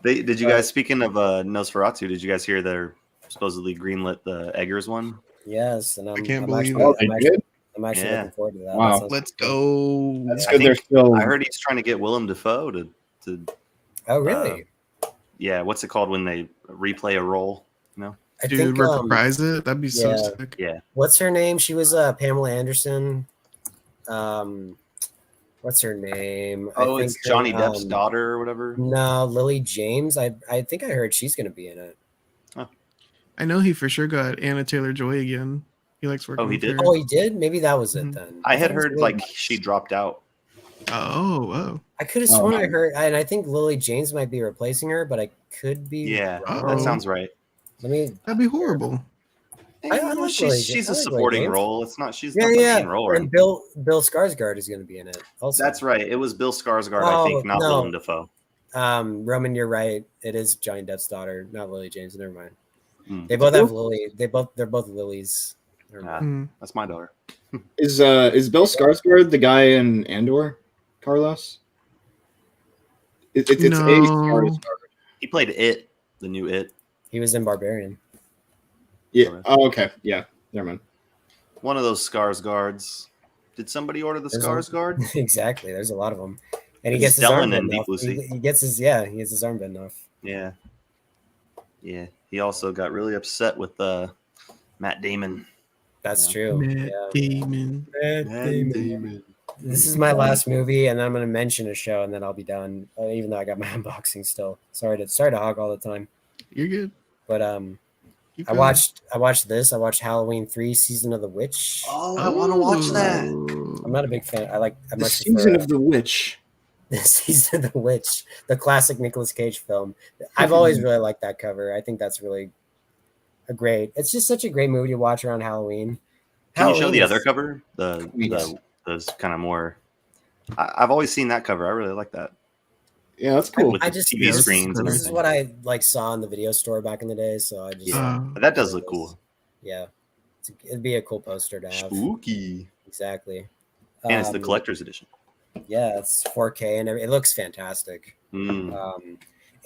Did you guys, speaking of Nosferatu, did you guys hear they're supposedly greenlit the Eggers one? Yes, and I can't I'm believe actually looking forward to that. Wow. Let's go. That's good. I heard he's trying to get Willem Dafoe to Oh, really? Yeah, what's it called when they replay a role? I Dude, think, reprise it. That'd be so sick. Yeah. What's her name? She was Pamela Anderson. What's her name? It's Johnny Depp's daughter or whatever. No, Lily James. I think I heard she's going to be in it. Oh. I know he for sure got Anna Taylor-Joy again. He likes working. Oh, he with did? her. Oh, he did? Maybe that was it then. I had heard she dropped out. Oh. I could have sworn I heard, and I think Lily James might be replacing her, but I could be wrong. That sounds right. That'd be horrible. She's a supporting role. It's not. She's not the main role. And Bill Skarsgård is going to be in it. Also, that's right. It was Bill Skarsgård, I think, not Willem Dafoe. Roman, you're right. It is Johnny Depp's daughter, not Lily James. Never mind. They both have Lily. They're both Lilies. That's my daughter. Is Bill Skarsgård the guy in Andor, Carlos? It's No. a Skarsgård. He played It, the new It. He was in Barbarian. Yeah. Oh, okay. Yeah. Never mind. One of those Skarsgårds. Did somebody order the Skarsgård? Exactly. There's a lot of them, and he gets his arm bent off. He gets his arm bent off. Yeah. Yeah. He also got really upset with Matt Damon. That's true. Matt Damon. This is my last movie, and I'm going to mention a show, and then I'll be done. Even though I got my unboxing still. Sorry to hog all the time. You're good. But I watched this. I watched Halloween 3: Season of the Witch. Oh, I want to watch that. I'm not a big fan. I much Season of the Witch. The Season of the Witch, the classic Nicolas Cage film. I've always really liked that cover. I think that's really it's just such a great movie to watch around Halloween. Can you show the other cover? Those kind of more. I've always seen that cover. I really like that. Yeah, that's cool. With the TV screens and this everything. is what I saw in the video store back in the day. So I just that does look cool. Yeah, it'd be a cool poster to have. Spooky. Exactly. And it's the collector's edition. Yeah, it's 4K and it looks fantastic.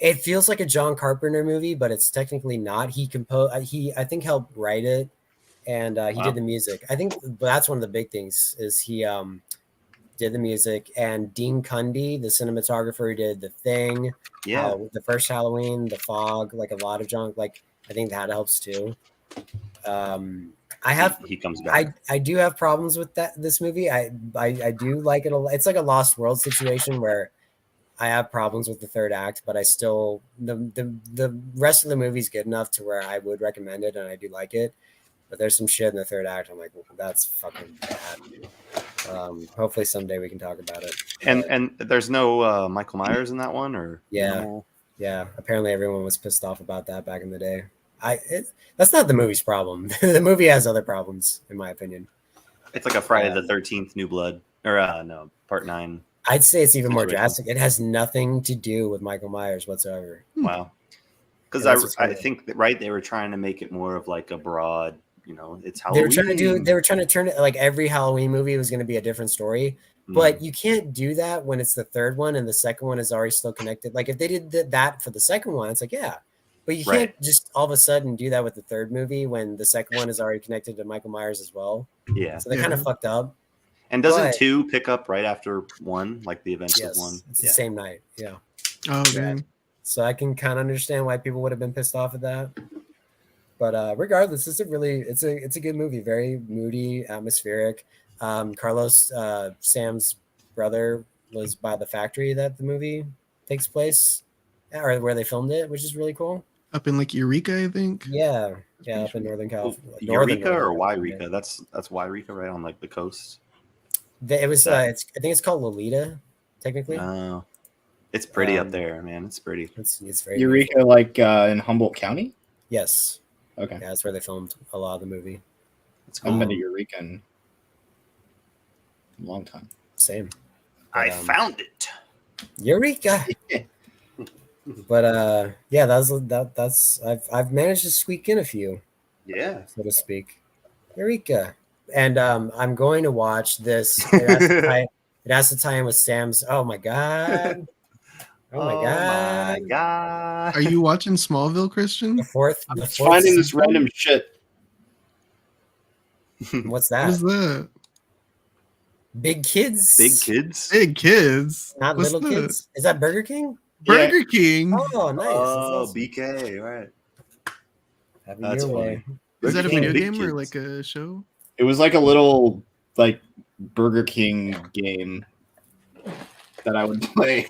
It feels like a John Carpenter movie, but it's technically not. He I think helped write it, and he did the music. I think that's one of the big things is he did the music, and Dean Cundy, the cinematographer who did The Thing, the first Halloween, The Fog, like a lot of John, I think that helps too. He comes back. I do have problems with this movie. I do like it a lot. It's like a Lost World situation where I have problems with the third act, but I still the rest of the movie is good enough to where I would recommend it, and I do like it. But there's some shit in the third act. I'm like, that's fucking bad. Hopefully someday we can talk about it. And there's no Michael Myers in that one, or yeah. Apparently everyone was pissed off about that back in the day. That's not the movie's problem. The movie has other problems, in my opinion. It's like a Friday the 13th New Blood, or no, Part 9. I'd say it's even more drastic. It has nothing to do with Michael Myers whatsoever. Wow. Because I think that they were trying to make it more of like a broad, it's Halloween. They were trying to turn it like every Halloween movie was going to be a different story. But you can't do that when it's the third one and the second one is already still connected. Like if they did that for the second one, it's like, yeah. But you can't just all of a sudden do that with the third movie when the second one is already connected to Michael Myers as well. Yeah. So they kind of fucked up. And doesn't 2 pick up right after 1, like the events of 1? It's the same night. Yeah. Oh, man. So I can kind of understand why people would have been pissed off at that. But regardless, it's a good movie. Very moody, atmospheric. Carlos, Sam's brother, was by the factory that the movie takes place, or where they filmed it, which is really cool. up in like Eureka, I think. Yeah, up in Northern California. Eureka or Yreka? That's Yreka, right on like the coast. It was. I think it's called Lolita, technically. Oh, it's pretty up there, man. It's pretty. It's very Eureka, beautiful. like in Humboldt County. Yes. Okay. Yeah, that's where they filmed a lot of the movie. It's cool. I've been to Eureka in a long time. Same. But, I found it. Eureka. But yeah, that's I've managed to squeak in a few. Yeah, so to speak. Eureka. And I'm going to watch this. It has to tie in with Sam's. Oh my god. Oh my god. Are you watching Smallville, Christian? The fourth finding this random shit. What's that? What is that? Big Kids. Big Kids. Big Kids. Not What's Little that? Kids. Is that Burger King? Burger King. Oh, nice. Oh, awesome. BK, right. That's your way. Is that a King, video Big game or Kids. like a show? It was like a little like Burger King game that I would play.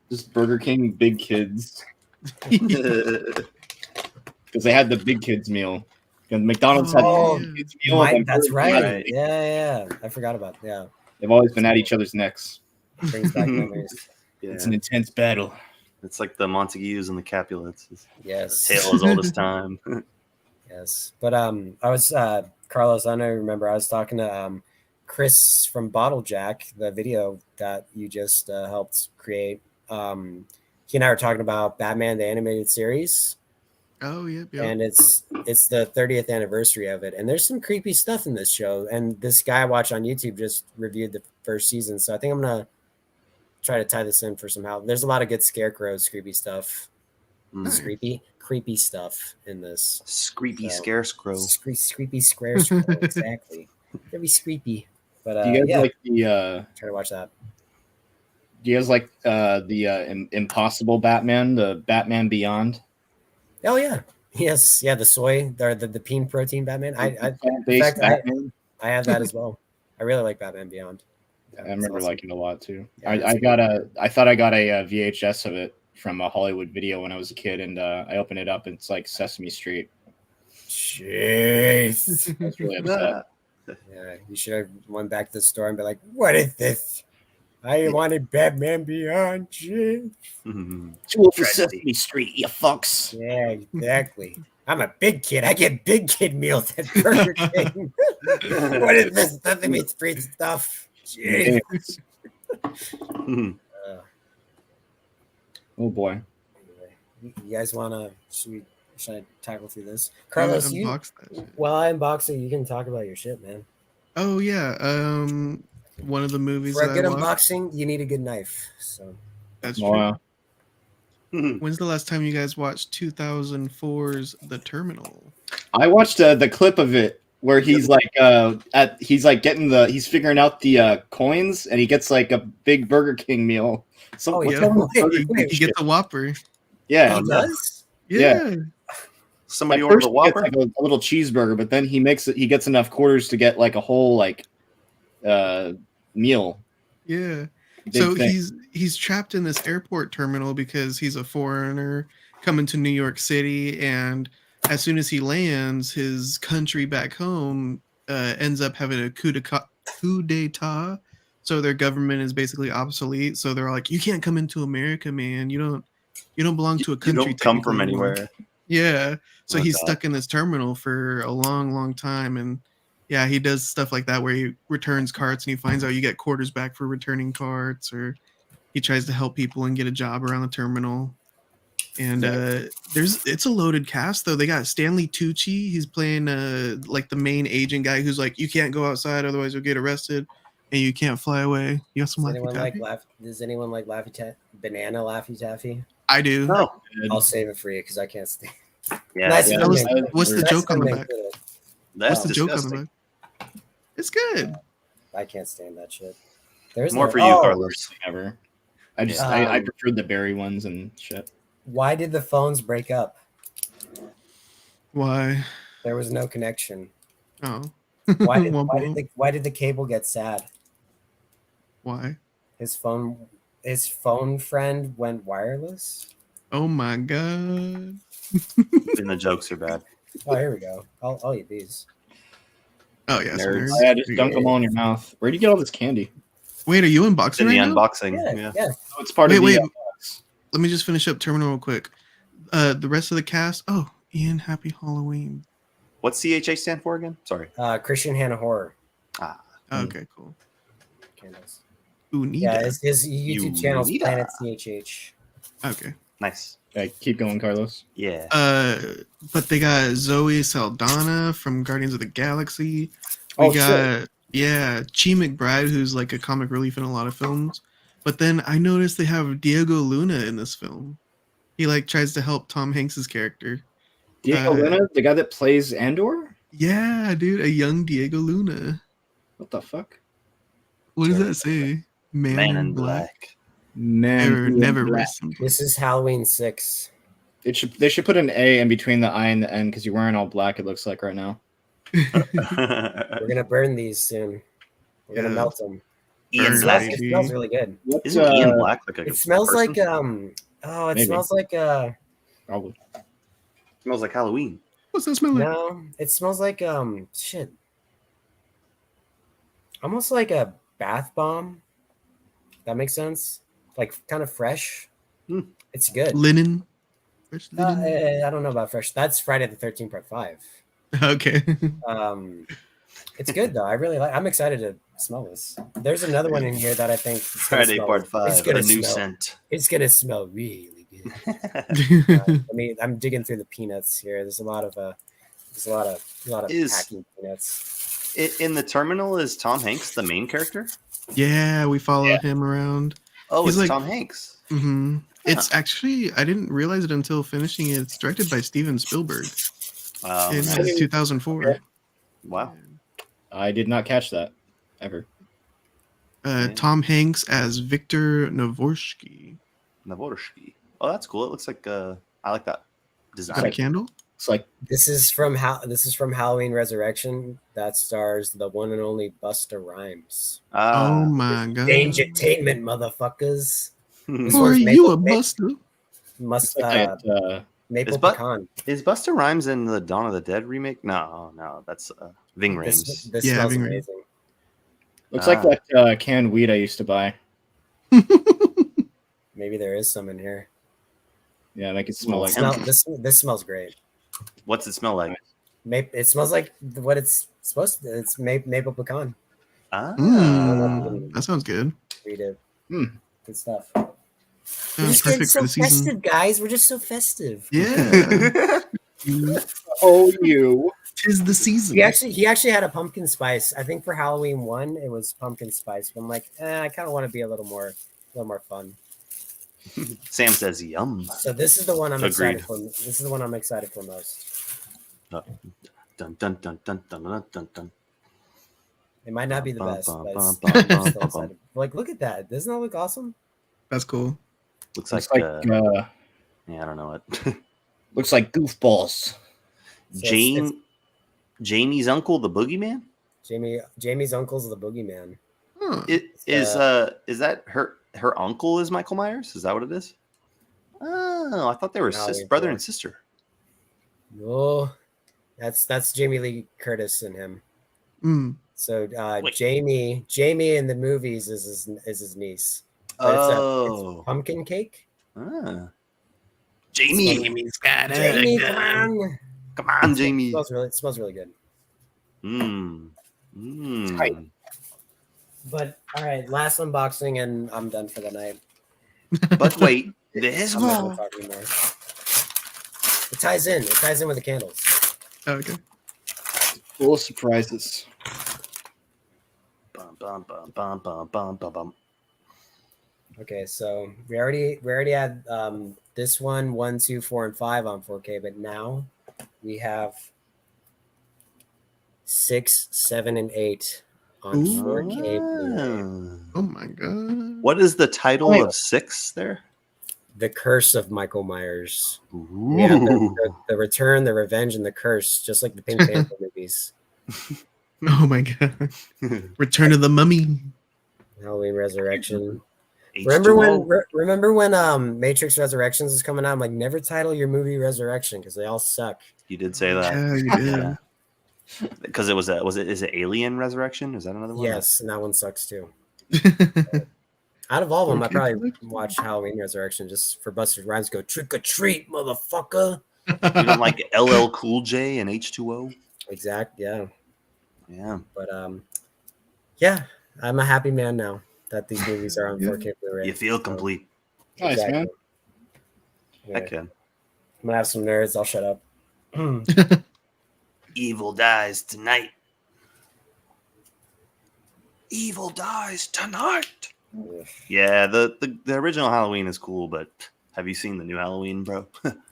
Just Burger King Big Kids. Because they had the Big Kids meal. And McDonald's had the Big Kids meal. That's right. Yeah. I forgot about that. Yeah. They've always been at each other's necks. Brings back memories. Yeah. It's an intense battle. It's like the Montagues and the Capulets. Yes. Tale as old as time. Yes. But I was Carlos, I don't remember. I was talking to Chris from Bottle Jack, the video that you just helped create. He and I were talking about Batman the animated series. Oh, yep. And it's the 30th anniversary of it. And there's some creepy stuff in this show. And this guy I watched on YouTube just reviewed the first season. So I think I'm going to try to tie this in for somehow. There's a lot of good scarecrows, creepy stuff. Creepy stuff in this. Screepy scarecrow. Screepy scarecrow, exactly. Very screepy. But do you guys like the try to watch that. Do you guys like the Impossible Batman, the Batman Beyond? Oh yeah. Yes, yeah, the soy, the peen protein Batman. I have that as well. I really like Batman Beyond. I remember liking it a lot too. Yeah, I thought I got a VHS of it from a Hollywood Video when I was a kid, and I opened it up and it's like Sesame Street. Jeez. I was really upset. Yeah, you should have went back to the store and be like, "What is this? I wanted Batman Beyond." Jeez. Too old for Sesame Street, you fucks. Yeah, exactly. I'm a big kid. I get big kid meals at Burger King. What is this Sesame Street stuff? Jeez. Oh boy. You guys wanna? Should I tackle through this? Carlos, while I unbox it, you can talk about your shit, man. Oh yeah. One of the movies for a good unboxing, you need a good knife. So that's true. Wow. When's the last time you guys watched 2004's The Terminal? I watched the clip of it where he's he's figuring out the coins and he gets like a big Burger King meal. So he gets a Whopper. Yeah, he does. Yeah. Somebody ordered a Whopper, like a little cheeseburger, but then he gets enough quarters to get like a whole meal. Yeah. So he's trapped in this airport terminal because he's a foreigner coming to New York City, and as soon as he lands, his country back home ends up having a coup d'etat. So their government is basically obsolete. So they're like, "You can't come into America, man. You don't belong to a country. You don't come from anywhere." Yeah. So he's stuck in this terminal for a long, long time, and yeah, he does stuff like that where he returns carts and he finds out you get quarters back for returning carts, or he tries to help people and get a job around the terminal. And it's a loaded cast though. They got Stanley Tucci. He's playing like the main agent guy who's like, you can't go outside, otherwise you'll get arrested, and you can't fly away. You got some Does anyone like Banana Laffy Taffy? I do. No. I'll save it for you because I can't stand. Yeah. What's the joke on the back? What's the joke on the back? It's good. I can't stand that shit. There's more for you, Carlos. Ever. I preferred the berry ones and shit. Why did the phones break up? Why? There was no connection. Oh. Why did the cable get sad? Why? His phone friend went wireless. Oh my god. And the jokes are bad. Oh, here we go. I'll eat these. Oh yeah, some Nerds. nerds. Yeah, just dunk them all in your mouth. Where'd you get all this candy? Wait, are you unboxing In the right now? unboxing. Yeah. Oh, it's part of Wait, the. wait. Let me just finish up Terminal real quick. The rest of the cast. Oh, Ian, happy Halloween. What's CHA stand for again? Sorry. Christian Hannah Horror. Okay, cool. Candles. Unida. Yeah, his YouTube channel is Unida. Planet CHH. Okay. Nice. Okay, keep going, Carlos. Yeah. But they got Zoe Saldana from Guardians of the Galaxy. We got Chi McBride, who's like a comic relief in a lot of films. But then I noticed they have Diego Luna in this film. He like tries to help Tom Hanks's character. Diego Luna, the guy that plays Andor? Yeah, dude, a young Diego Luna. What the fuck? What does that say? Man in Black. Man, Never Black. rest in peace. This is Halloween 6. They should put an A in between the I and the N because you're wearing all black. It looks like right now. We're gonna burn these soon. We're gonna Yeah. melt them. Ian Burn Black. It baby. smells really good. What's, Isn't Ian Black like a It smells person? like it Maybe. smells like Probably. Smells like Halloween. What's that smell like? no, it smells like shit. Almost like a bath bomb. That makes sense. Like kind of fresh. Hmm. It's good. Linen. Fresh linen. I don't know about fresh. That's Friday the 13th part 5. Okay. It's good though. I'm excited to smell this. There's another one in here that I think is gonna Friday smell- Part it's 5. gonna A new smell- scent. It's gonna smell really good. I'm digging through the peanuts here. There's a lot of Is- packing peanuts. In the terminal, is Tom Hanks the main character? Yeah, we follow him around. Oh, He's it's like- Tom Hanks. hmm It's actually, I didn't realize it until finishing it. It's directed by Steven Spielberg in Nice. 2004. Wow. I did not catch that ever. Tom Hanks as Victor Navorsky. Navorsky. Oh, that's cool. It looks like I like that design. Got a candle? It's like This is from Halloween Resurrection. That stars the one and only Busta Rhymes. Oh my god. Dangertainment, motherfuckers. This Who are one's you, a Maple- buster? Must that, Maple Is Bu- Pecan. Is Busta Rhymes in the Dawn of the Dead remake? No, that's Ving Rhames. This Yeah, smells Ving Rhames. amazing. looks like that canned weed I used to buy. Maybe there is some in here. Yeah, make it smell like. This smells great. What's it smell like? It smells like what it's supposed to. It's maple pecan. Ah. That sounds good. Read it. Mm. Good stuff. Sounds perfect for the season. festive, guys. We're just so festive. Yeah. Oh, you. Tis the season. He actually had a pumpkin spice. I think for Halloween 1, it was pumpkin spice. But I'm like, I kind of want to be a little more fun. Sam says yum. So this is the one I'm excited Agreed. for. This is the one I'm excited for most. Dun dun dun dun dun dun dun dun. It might not be the Bum, best, bum, but bum, I'm bum, still bum, excited. Like, look at that! Doesn't that look awesome? That's cool. Looks Looks like, like yeah, I don't know it. looks like goofballs. So Jamie's uncle, the boogeyman. Jamie's uncle's the boogeyman. Huh. Is that her uncle is Michael Myers? Is that what it is? Oh, I thought they were No, brother and sister. Oh, that's Jamie Lee Curtis and him. Mm. So Wait. Jamie in the movies is his niece. But it's pumpkin cake. Jamie's got Jamie, come on! Come on, Jamie. It smells really good. Tight. But all right, last unboxing, and I'm done for the night. But wait, there's I'm not more. gonna talk anymore. It ties in. It ties in with the candles. Okay. Full of surprises. Bum, bum, bum, bum, bum, bum, bum, bum. Okay, so we already had this 1, 2, 4, and 5 on 4K, but now we have 6, 7, and 8 on Ooh. 4K. Blu-ray. Oh my god. What is the title of 6 there? The Curse of Michael Myers. We have Ooh. the Return, the Revenge, and the Curse, just like the Pink Panther movies. Oh my god. Return of the Mummy. Halloween Resurrection. H2O. Remember when Matrix Resurrections is coming out? I'm like, never title your movie Resurrection because they all suck. You did say that. Yeah, you did. Yeah. Because is it Alien Resurrection? Is that another one? Yes, and that one sucks too. Out of all of them, I probably watch Halloween Resurrection just for Buster Rhymes go trick or treat, motherfucker. You don't like LL Cool J and H2O? Yeah. Yeah. But yeah, I'm a happy man now that these movies are on 4K Blu-ray. You feel complete. Nice, man. Yeah. I can. I'm gonna have some nerds. I'll shut up. Evil dies tonight. Evil dies tonight. Yeah, the original Halloween is cool, but have you seen the new Halloween, bro?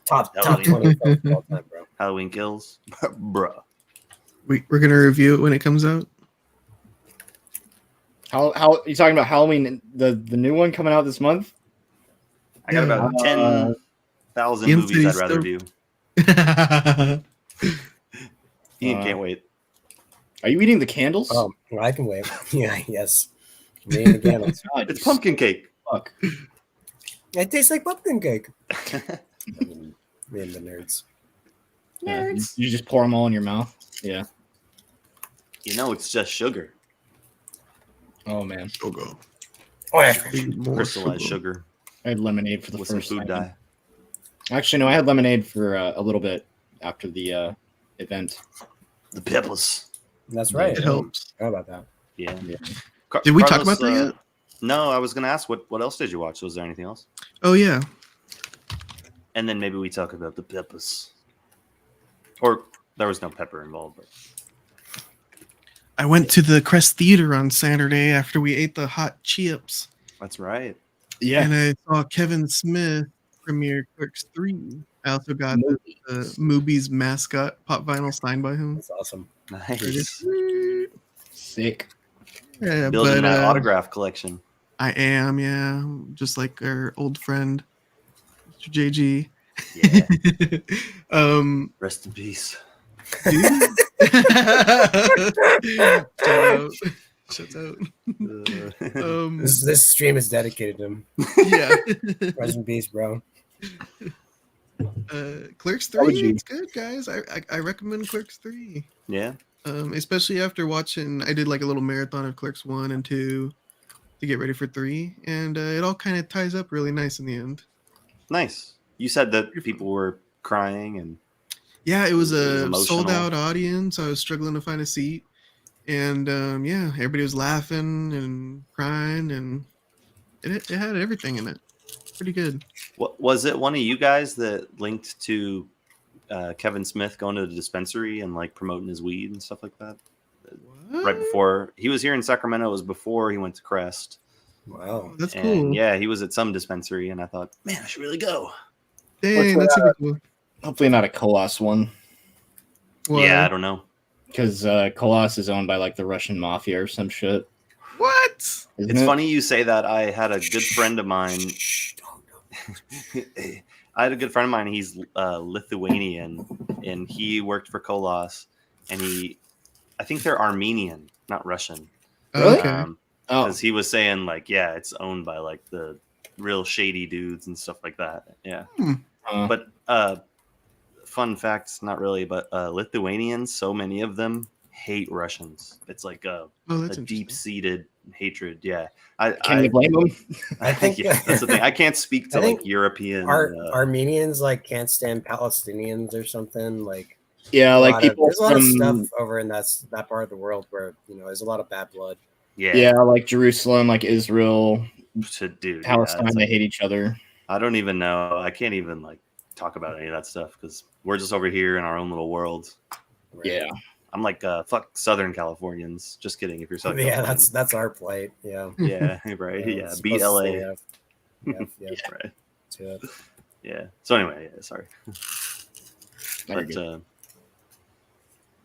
Top Halloween. 20 films of all time, bro. Halloween Kills, bro. We're gonna review it when it comes out. How you talking about Halloween? The new one coming out this month? I got about 10,000 movies I'd rather view. Ian can't wait. Are you eating the candles? Oh, well, I can wait. Yeah, yes. I'm eating the candles. God, It's pumpkin cake. Fuck. It tastes like pumpkin cake. Me and the nerds. Yeah, you just pour them all in your mouth. Yeah. You know, it's just sugar. Oh man. Sugar. Oh yeah. Crystallized sugar. I had lemonade for the With some first food time. dye. Actually, no, I had lemonade for a little bit after the event. The peppers. That's right. It helps. How about that? Yeah. Did we talk Carlos, about that yet? No, I was going to ask what else did you watch? Was there anything else? Oh yeah. And then maybe we talk about the peppers. Or there was no pepper involved. But... I went to the Crest Theater on Saturday after we ate the hot chips. That's right. Yeah. And I saw Kevin Smith premiere Clerks 3. I also got the movie's mascot pop vinyl signed by him. That's awesome. Nice. Sick. Yeah, Building that autograph collection. I am, yeah. Just like our old friend, Mr. JG. Yeah. Rest in peace. Shut out. This stream is dedicated to him. Yeah. Rest in peace, bro. Clerks 3, it's good, guys. I recommend Clerks 3. Yeah. Especially after watching, I did like a little marathon of Clerks 1 and 2 to get ready for 3, and it all kind of ties up really nice in the end. Nice. You said that people were crying and yeah, it was a emotional. sold out audience. I was struggling to find a seat, and yeah, everybody was laughing and crying, and it had everything in it. Pretty good. What was it? One of you guys that linked to Kevin Smith going to the dispensary and like promoting his weed and stuff like that? What? Right before he was here in Sacramento, it was before he went to Crest. Wow, that's And cool. yeah, he was at some dispensary, and I thought, man, I should really go. Dang, that's super cool. Hopefully not a Colossus one, What? Yeah, I don't know. because Colossus is owned by like the Russian mafia or some shit. What? Isn't It's it? funny you say that. I had a good friend of mine. I had a good friend of mine. He's Lithuanian, and he worked for Kolos. And I think they're Armenian, not Russian. Really? Okay. Because he was saying like, yeah, it's owned by like the real shady dudes and stuff like that. Yeah. But fun facts, not really, but Lithuanians, so many of them hate Russians. It's like a deep-seated hatred. Yeah. Can you blame them? I think yeah, that's the thing. I can't speak to like European. Armenians like can't stand Palestinians or something. Like Yeah, like people there's a lot of from stuff over in that part of the world where there's a lot of bad blood. yeah, like Jerusalem, like Israel, Dude, Palestine, yeah, they hate each other. I don't even know. I can't even like talk about any of that stuff because we're just over here in our own little world. Right? Yeah. I'm like, fuck Southern Californians. Just kidding. If you're Southern Yeah, Californian. that's our plight. Yeah. Yeah, right. Yeah, it's beat supposed to LA. stay F. Yeah. Right. Yeah. Yeah. So anyway, yeah, sorry. Very But good.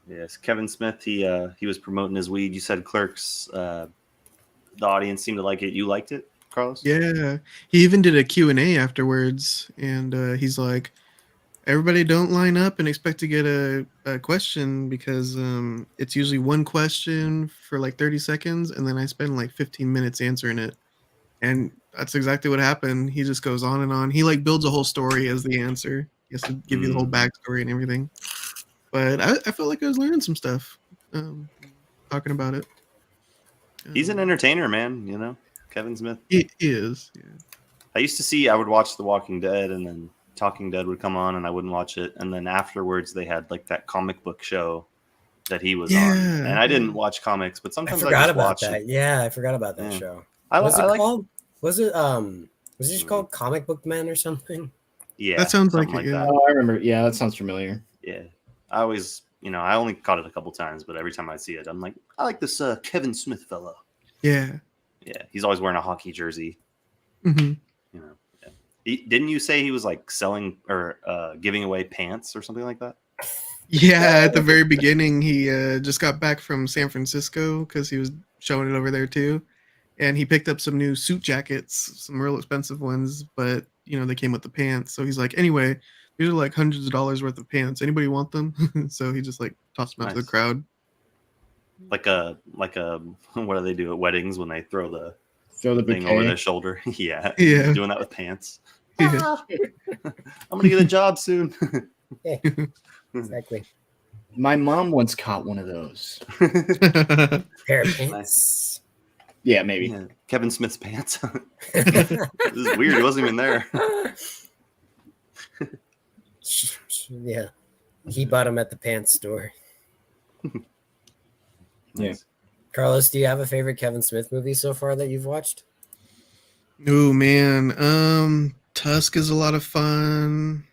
yes, Kevin Smith. He was promoting his weed. You said Clerks. The audience seemed to like it. You liked it, Carlos? Yeah, he even did a Q&A afterwards, and he's like, everybody don't line up and expect to get a question because it's usually one question for like 30 seconds, and then I spend like 15 minutes answering it. And that's exactly what happened. He just goes on and on. He like builds a whole story as the answer. He has to give you the whole backstory and everything. But I felt like I was learning some stuff talking about it. He's an entertainer, man. You know, Kevin Smith. He is. Yeah. I would watch The Walking Dead, and then Talking Dead would come on, and I wouldn't watch it. And then afterwards, they had like that comic book show that he was on. And I didn't watch comics, but sometimes I forgot just about watch that. it. Yeah, I forgot about that show. Was it called? Was it just called Comic Book Men or something? Yeah, that sounds like it. That. Oh, I remember. Yeah, that sounds familiar. Yeah, I always, I only caught it a couple times, but every time I see it, I'm like, I like this Kevin Smith fellow. Yeah, he's always wearing a hockey jersey. Mm-hmm. Didn't you say he was like selling or giving away pants or something like that? Yeah, at the very beginning, he just got back from San Francisco because he was showing it over there too, and he picked up some new suit jackets, some real expensive ones, but they came with the pants. So he's like, anyway, these are like hundreds of dollars worth of pants. Anybody want them? So he just like tossed them out to the crowd. Like a what do they do at weddings when they throw the thing bouquet over their shoulder? yeah, doing that with pants. Yeah. I'm gonna get a job soon. Yeah, exactly. My mom once caught one of those. Pair of pants. Yeah, maybe. Yeah. Kevin Smith's pants. This is weird. He wasn't even there. Yeah, he bought them at the pants store. Yeah. Carlos, do you have a favorite Kevin Smith movie so far that you've watched? Oh man, Tusk is a lot of fun.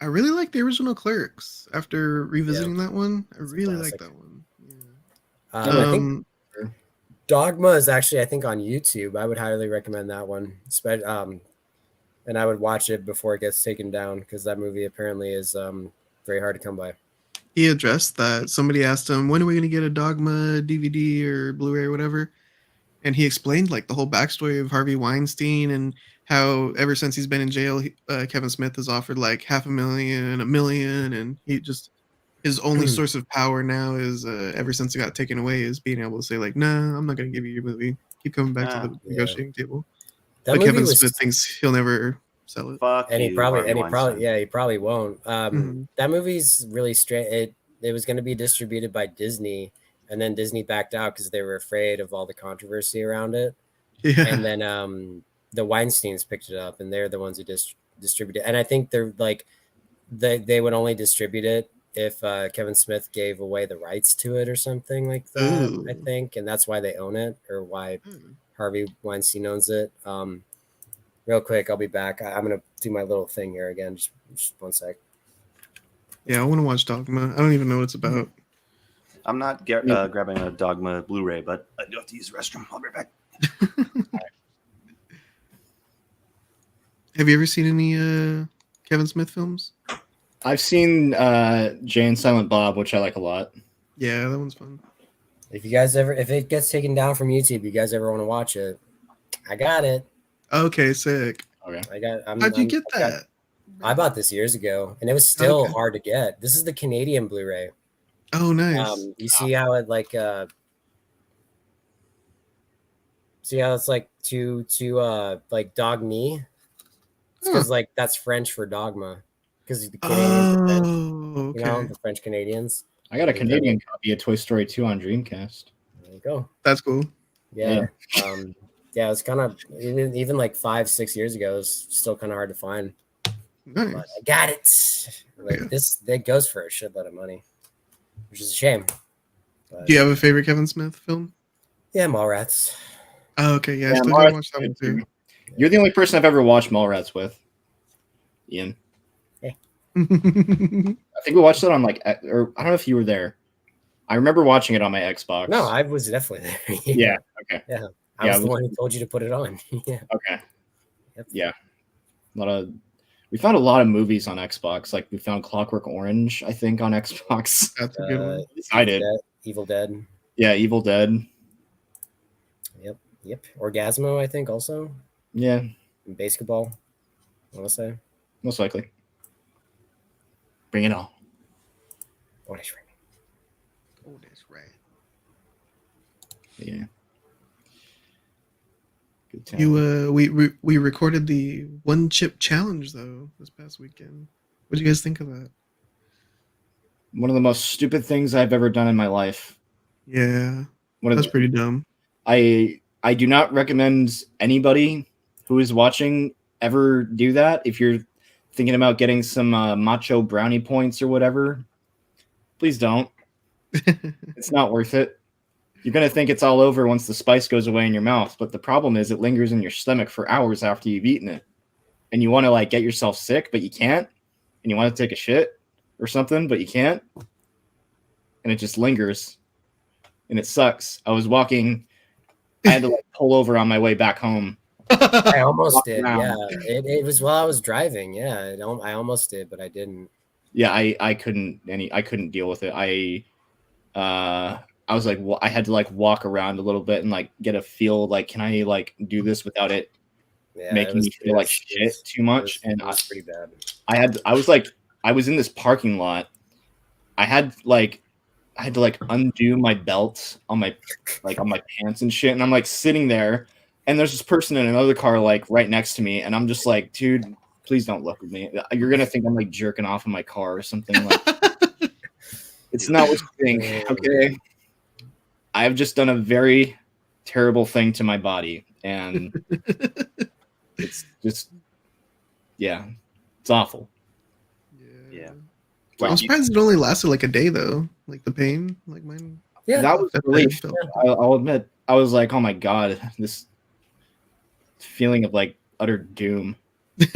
I really like the original Clerks. After revisiting that one, I really like that one. Yeah. I think Dogma is actually, I think, on YouTube. I would highly recommend that one. And I would watch it before it gets taken down because that movie apparently is very hard to come by. He addressed that. Somebody asked him, when are we going to get a Dogma DVD or Blu-ray or whatever? And he explained like the whole backstory of Harvey Weinstein and how ever since he's been in jail, Kevin Smith has offered like $500,000, $1 million, and his only source of power now is ever since it got taken away is being able to say like, nah, I'm not going to give you your movie. Keep coming back to the negotiating table. But Kevin Smith thinks he'll never sell it. He probably won't. That movie's really straight. It was going to be distributed by Disney, and then Disney backed out because they were afraid of all the controversy around it. Yeah. And then the Weinsteins picked it up, and they're the ones who distributed it. And I think they're like they would only distribute it if Kevin Smith gave away the rights to it or something like that. Ooh. I think, and that's why they own it, or why Harvey Weinstein owns it. Real quick, I'll be back. I'm gonna do my little thing here again. Just one sec. Yeah, I want to watch Dogma. I don't even know what it's about. I'm not grabbing a Dogma Blu-ray, but I do have to use the restroom. I'll be right back. Have you ever seen any Kevin Smith films? I've seen Jay and Silent Bob, which I like a lot. Yeah, that one's fun. If it gets taken down from YouTube, you guys ever want to watch it, I got it. Okay, sick. Okay. How'd you get that? I bought this years ago, and it was still hard to get. This is the Canadian Blu-ray. Oh, nice. You see how it like see how it's like to like dog me? It's because like that's French for dogma. Because the Canadians, the French Canadians. I got a Canadian copy of Toy Story 2 on Dreamcast. There you go. That's cool. Yeah. Yeah, it's kind of even like 5-6 years ago. It's still kind of hard to find. Nice. But I got it. Like this, that goes for a shitload of money, which is a shame. But, do you have a favorite Kevin Smith film? Yeah, Mallrats. Oh, okay, yeah, I still gotta watch that one too. You're the only person I've ever watched Mallrats with, Ian. Hey. I think we watched it on or I don't know if you were there. I remember watching it on my Xbox. No, I was definitely there. Yeah. Okay. Yeah. I was the one who told you to put it on. Yeah. Okay. Yep. Yeah. We found a lot of movies on Xbox. Like we found Clockwork Orange, I think, on Xbox. That's a good one. I did. Evil Dead. Yeah, Evil Dead. Yep. Orgasmo, I think, also. Yeah. And Basketball, I want to say. Most likely. Bring it on. Oh, that's right. Oh, that's right. Yeah. Good time. We recorded the one chip challenge though this past weekend. What do you guys think of that? One of the most stupid things I've ever done in my life. Yeah, One of that's the, pretty dumb. I do not recommend anybody who is watching ever do that. If you're thinking about getting some macho brownie points or whatever, please don't. It's not worth it. You're going to think it's all over once the spice goes away in your mouth, but the problem is it lingers in your stomach for hours after you've eaten it. And you want to like get yourself sick, but you can't. And you want to take a shit or something, but you can't. And it just lingers. And it sucks. I was walking, I had to like pull over on my way back home. I almost Walk did. around. Yeah, it was while I was driving. Yeah, I almost did, but I didn't. Yeah, I couldn't deal with it. I was like, well, I had to like walk around a little bit and like get a feel like, can I like do this without it making me feel like shit too much? And it was pretty bad. I was in this parking lot. I had to like undo my belt on my pants and shit, and I'm like sitting there, and there's this person in another car like right next to me, and I'm just like, dude, please don't look at me. You're gonna think I'm like jerking off in my car or something. Like, it's not what you think, okay? I've just done a very terrible thing to my body, and it's just, yeah, it's awful. Yeah. I'm surprised it only lasted like a day though. Like the pain, like mine. Yeah, that was relief. I'll admit, I was like, oh my god, this feeling of like utter doom. Yeah,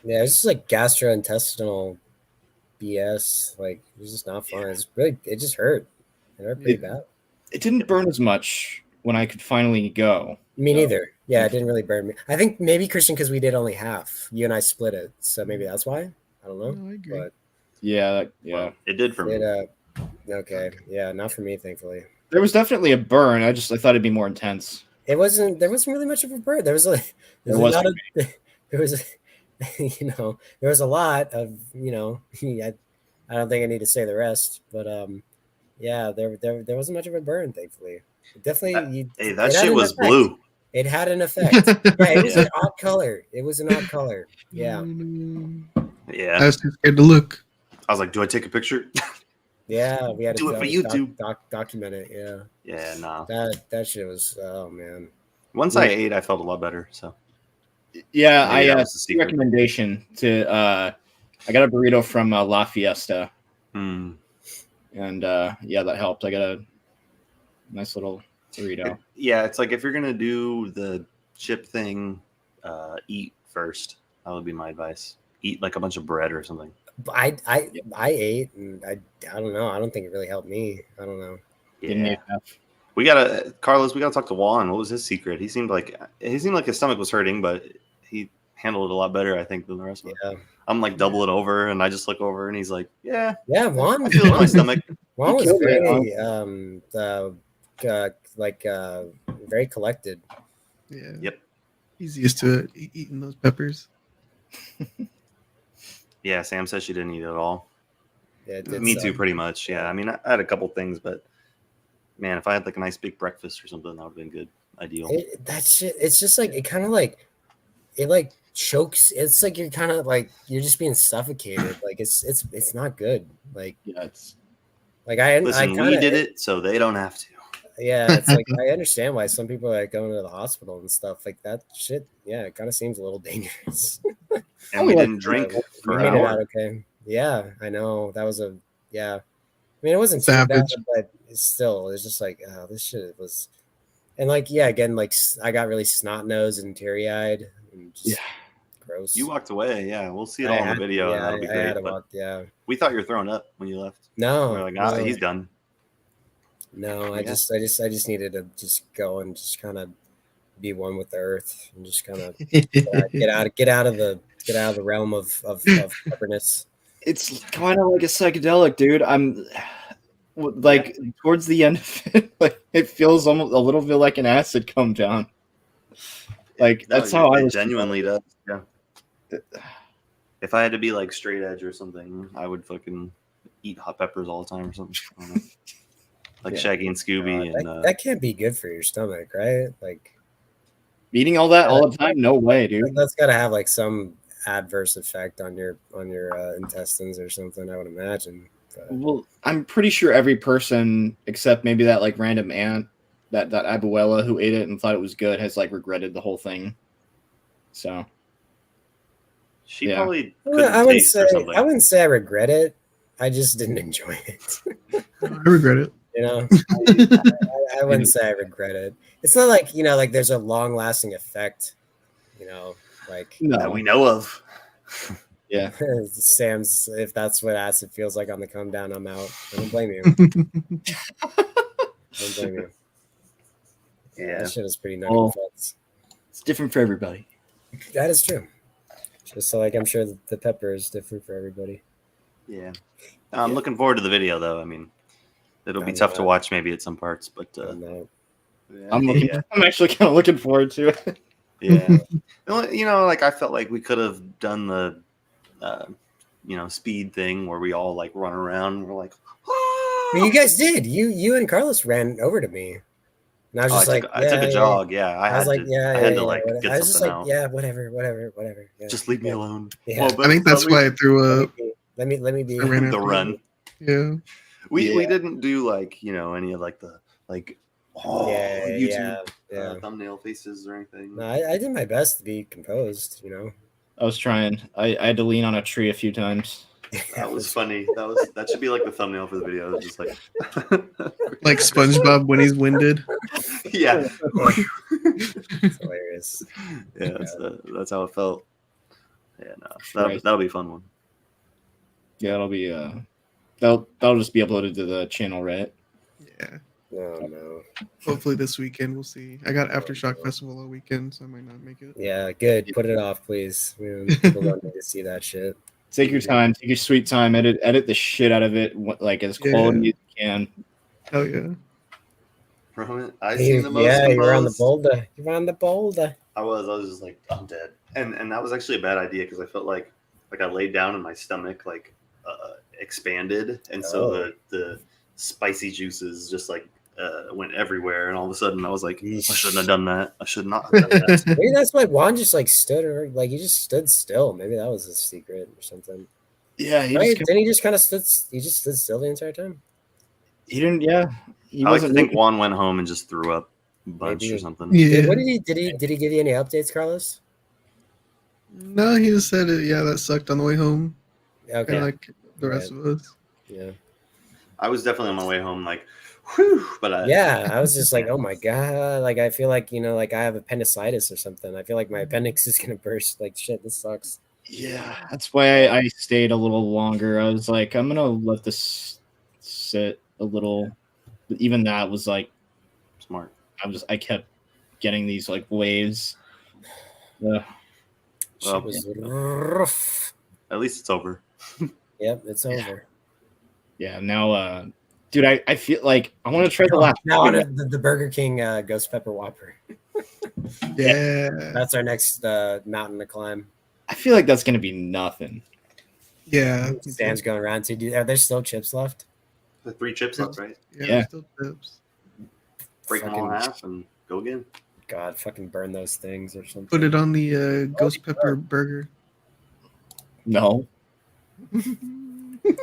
it's just like gastrointestinal BS. Like it was just not fun. It just hurt. It hurt pretty bad. It didn't burn as much when I could finally go. Me neither. Yeah, it didn't really burn me. I think maybe Christian because we did only half. You and I split it, so maybe that's why. I don't know. No, I agree. But Yeah. Well, it did for me. Okay. Yeah, not for me, thankfully. There was definitely a burn. I thought it'd be more intense. There wasn't really much of a burn. There was a lot of, I don't think I need to say the rest, but yeah, there wasn't much of a burn, thankfully. Definitely, that shit was blue. It had an effect. Yeah, it was an odd color. It was an odd color. Yeah. Yeah. I was too scared to look. I was like, do I take a picture? Yeah, we had do to it for YouTube. Document it. Yeah. Yeah, no. That shit was, oh man. Once I ate, I felt a lot better. So. Yeah, I recommendation to I got a burrito from La Fiesta. And yeah, that helped. I got a nice little burrito. It's like if you're gonna do the chip thing, eat first. That would be my advice. Eat like a bunch of bread or something. I ate, and I don't know. I don't think it really helped me. I don't know. Yeah. We gotta talk to Juan. What was his secret? He seemed like his stomach was hurting, but he handled it a lot better, I think, than the rest of us. I'm like double it over, and I just look over, and he's like, "Yeah, Juan, I feel it in my stomach." Juan was very collected. Yeah. Yep. He's used to it, eating those peppers. Yeah, Sam says she didn't eat it at all. Yeah, me too, pretty much. Yeah, I mean, I had a couple things, but man, if I had like a nice big breakfast or something, that would have been good. Ideal. That shit, it's just like, it kind of like, it like chokes. It's like you're kind of like, you're just being suffocated. Like it's not good. Like, yeah, it's like we did it, so they don't have to. Yeah, it's like I understand why some people are like going to the hospital and stuff like that. Shit, yeah, it kind of seems a little dangerous. And we didn't drink for an hour. Okay, yeah, I know that was I mean, it wasn't too bad, but it's still, it's just like, oh, this shit was, and like, yeah, again, like I got really snot nosed and teary eyed and just gross. You walked away, yeah. We'll see it all in the video. Yeah, that'll be great. We thought you were throwing up when you left. No, we were like, he's done. No, I just needed to just go and just kind of be one with the earth and just kind of get out of the realm of pepperness. It's kind of like a psychedelic, dude. I'm like towards the end of it, like it feels almost a little bit like an acid come down. Like that's how I genuinely does. Yeah. If I had to be like straight edge or something, I would fucking eat hot peppers all the time or something. I don't know. like Shaggy and Scooby, and that can't be good for your stomach, right? Like eating all that all the time, no way, dude. that's got to have like some adverse effect on your intestines or something, I would imagine. But, Well, I'm pretty sure every person except maybe that like random aunt, that abuela who ate it and thought it was good, has like regretted the whole thing. So she yeah. probably I couldn't taste or something. I wouldn't say I regret it. I just didn't enjoy it. I regret it. You know, I wouldn't say I regret it. It's not like, you know, like there's a long lasting effect, you know, like No, that we know of. yeah. Sam's, if that's what acid feels like on the come down, I'm out. I don't blame you. Don't blame you. Yeah, That shit is pretty nutty. Well, it's different for everybody. That is true. Just so, like, I'm sure the pepper is different for everybody. yeah. I'm looking forward to the video, though. I mean, it'll be tough to watch maybe at some parts, but I'm actually kind of looking forward to it. Yeah. You know, like I felt like we could have done the, you know, speed thing where we all like run around. And we're like, Well, you guys did. You and Carlos ran over to me. And I was just I took a jog. Yeah, I had to get I was just something like, out. yeah, whatever. Yeah, Just leave me alone. Yeah. Well, I think that's why I threw up. Let me be the run. Yeah. We didn't do like, you know, any of like the like YouTube thumbnail faces or anything. No, I did my best to be composed, you know. I was trying. I had to lean on a tree a few times. That was funny. That should be like the thumbnail for the video. It's just like like SpongeBob when he's winded. Yeah. It's hilarious. Yeah, that's how it felt. Yeah, no, that'll be a fun one. Yeah, it'll be that'll just be uploaded to the channel, right? Yeah. Oh no. Hopefully this weekend we'll see. I got Aftershock Festival all weekend, so I might not make it. Yeah, good. Put it off, please. People don't need to see that shit. Take your time. Take your sweet time. Edit the shit out of it, like as quality as you can. Oh yeah. I seen the most. Yeah, you're on the boulder. You're on the boulder. I was just like, I'm dead. And that was actually a bad idea because I felt like I laid down and my stomach like expanded, and so the spicy juices just like went everywhere, and all of a sudden I was like, I shouldn't have done that. I should not have done that. Maybe that's why Juan just like stood, or like he just stood still. Maybe that was his secret or something. Yeah, didn't he just kind of stood? He just stood still the entire time. He didn't. Yeah, I like to think Juan went home and just threw up a bunch or something. Yeah. What did he give you any updates, Carlos? No, he just said it. Yeah, that sucked on the way home. Okay, Kinda like the rest of us. Yeah, I was definitely on my way home, like, whew, but I was just like, oh my god, like I feel like, you know, like I have appendicitis or something. I feel like my appendix is gonna burst. Like shit, this sucks. Yeah, that's why I stayed a little longer. I was like, I'm gonna let this sit a little. But even that was like smart. I kept getting these like waves. Shit was rough. At least it's over. Yep, it's over. Yeah, now, dude, I feel like I want to try the last. Now the Burger King Ghost Pepper Whopper. Yeah, that's our next mountain to climb. I feel like that's gonna be nothing. Yeah, Sam's going around to. Are there still chips left? The 3 chips left, right? Yeah. Still chips. Break them all in half and go again. God, fucking burn those things or something. Put it on the ghost pepper burger. No.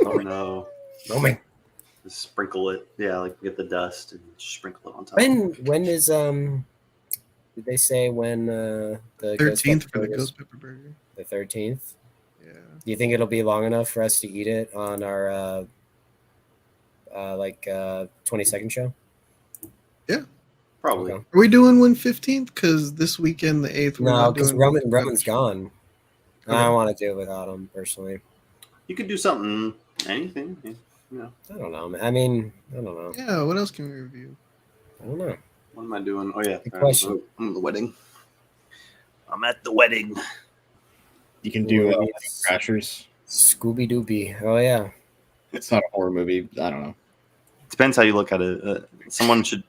Oh no. Oh man. Just sprinkle it. Yeah, like get the dust and sprinkle it on top. When is did they say when the 13th for the ghost pepper burger? The 13th? Yeah. Do you think it'll be long enough for us to eat it on our 22nd show? Yeah. Probably. Okay. Are we doing 115th? Because this weekend, the 8th, no, because Roman's gone. Okay. I don't want to do it without him personally. You could do something, anything. Yeah. I don't know. I mean, I don't know. Yeah, what else can we review? I don't know. What am I doing? Oh yeah, good question. I'm at the wedding. I'm at the wedding. You can do Crashers. Scooby Doo. Oh yeah. It's not a horror movie. I don't know. Depends how you look at it. Someone should.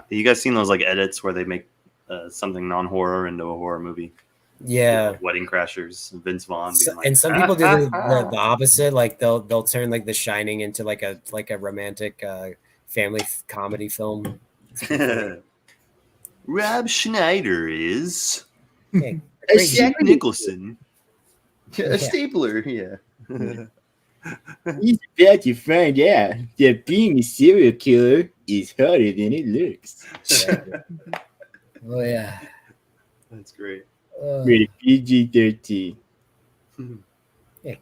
You guys seen those like edits where they make something non-horror into a horror movie? Yeah. Like Wedding Crashers, Vince Vaughn. Like, and some people do the opposite. Like they'll turn like The Shining into like a romantic comedy film. Rob Schneider is Hey, Jack Nicholson. Yeah. A stapler, yeah. He's about to find out that being a serial killer is harder than it looks. Oh yeah. That's great. Rated PG-13. Yeah.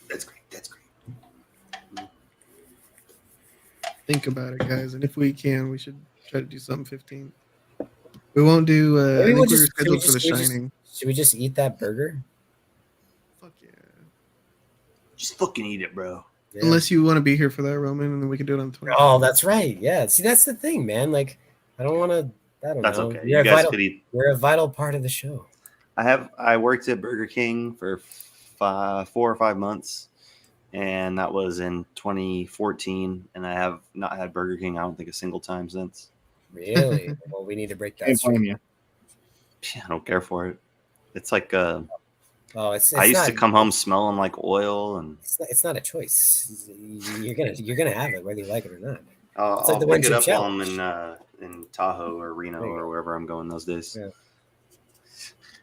That's great. That's great. Think about it, guys, and if we can, we should try to do something 15. We won't do. I Maybe think we were scheduled for The should Shining. Should we just eat that burger? Fuck yeah! Just fucking eat it, bro. Yeah. Unless you want to be here for that, Roman, and then we can do it on 20. Oh, that's right. Yeah. See, that's the thing, man. Like, I don't want to. I don't That's know. okay. You're You a guys vital, could eat. You're a vital part of the show. I worked at Burger King for 4 or 5 months, and that was in 2014. And I have not had Burger King, I don't think, a single time since. Really? Well, we need to break that Can't blame streak. you. Yeah, I don't care for it. It's like Oh, it's I used not, to come home smelling like oil, and It's not a choice. You're gonna have it whether you like it or not. I'll, It's like I'll the pick it one-chip up while I'm challenge. in Tahoe or Reno There you or go. wherever I'm going those days. Yeah.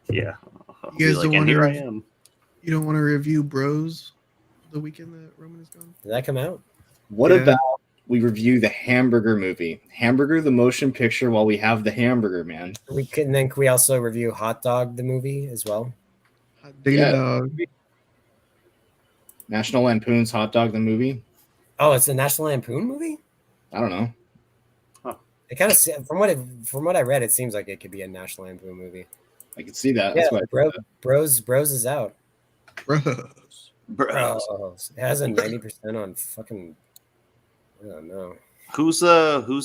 Yeah. I'll You be guys like, don't and wanna here I rev- am. You don't want to review Bros the weekend that Roman is gone? Did that come out? What Yeah. about we review the Hamburger movie? Hamburger, the motion picture, while we have the hamburger, man. Can we also review Hot Dog the movie as well? Hot diggity Yeah. dog. National Lampoon's Hot Dog, the movie? Oh, it's a National Lampoon movie. I don't know. It kind of from what I read, it seems like it could be a National Lampoon movie. I can see that. Yeah, That's why. Bros is out. Bros. Bros. It has a 90% on fucking. I don't know. Who's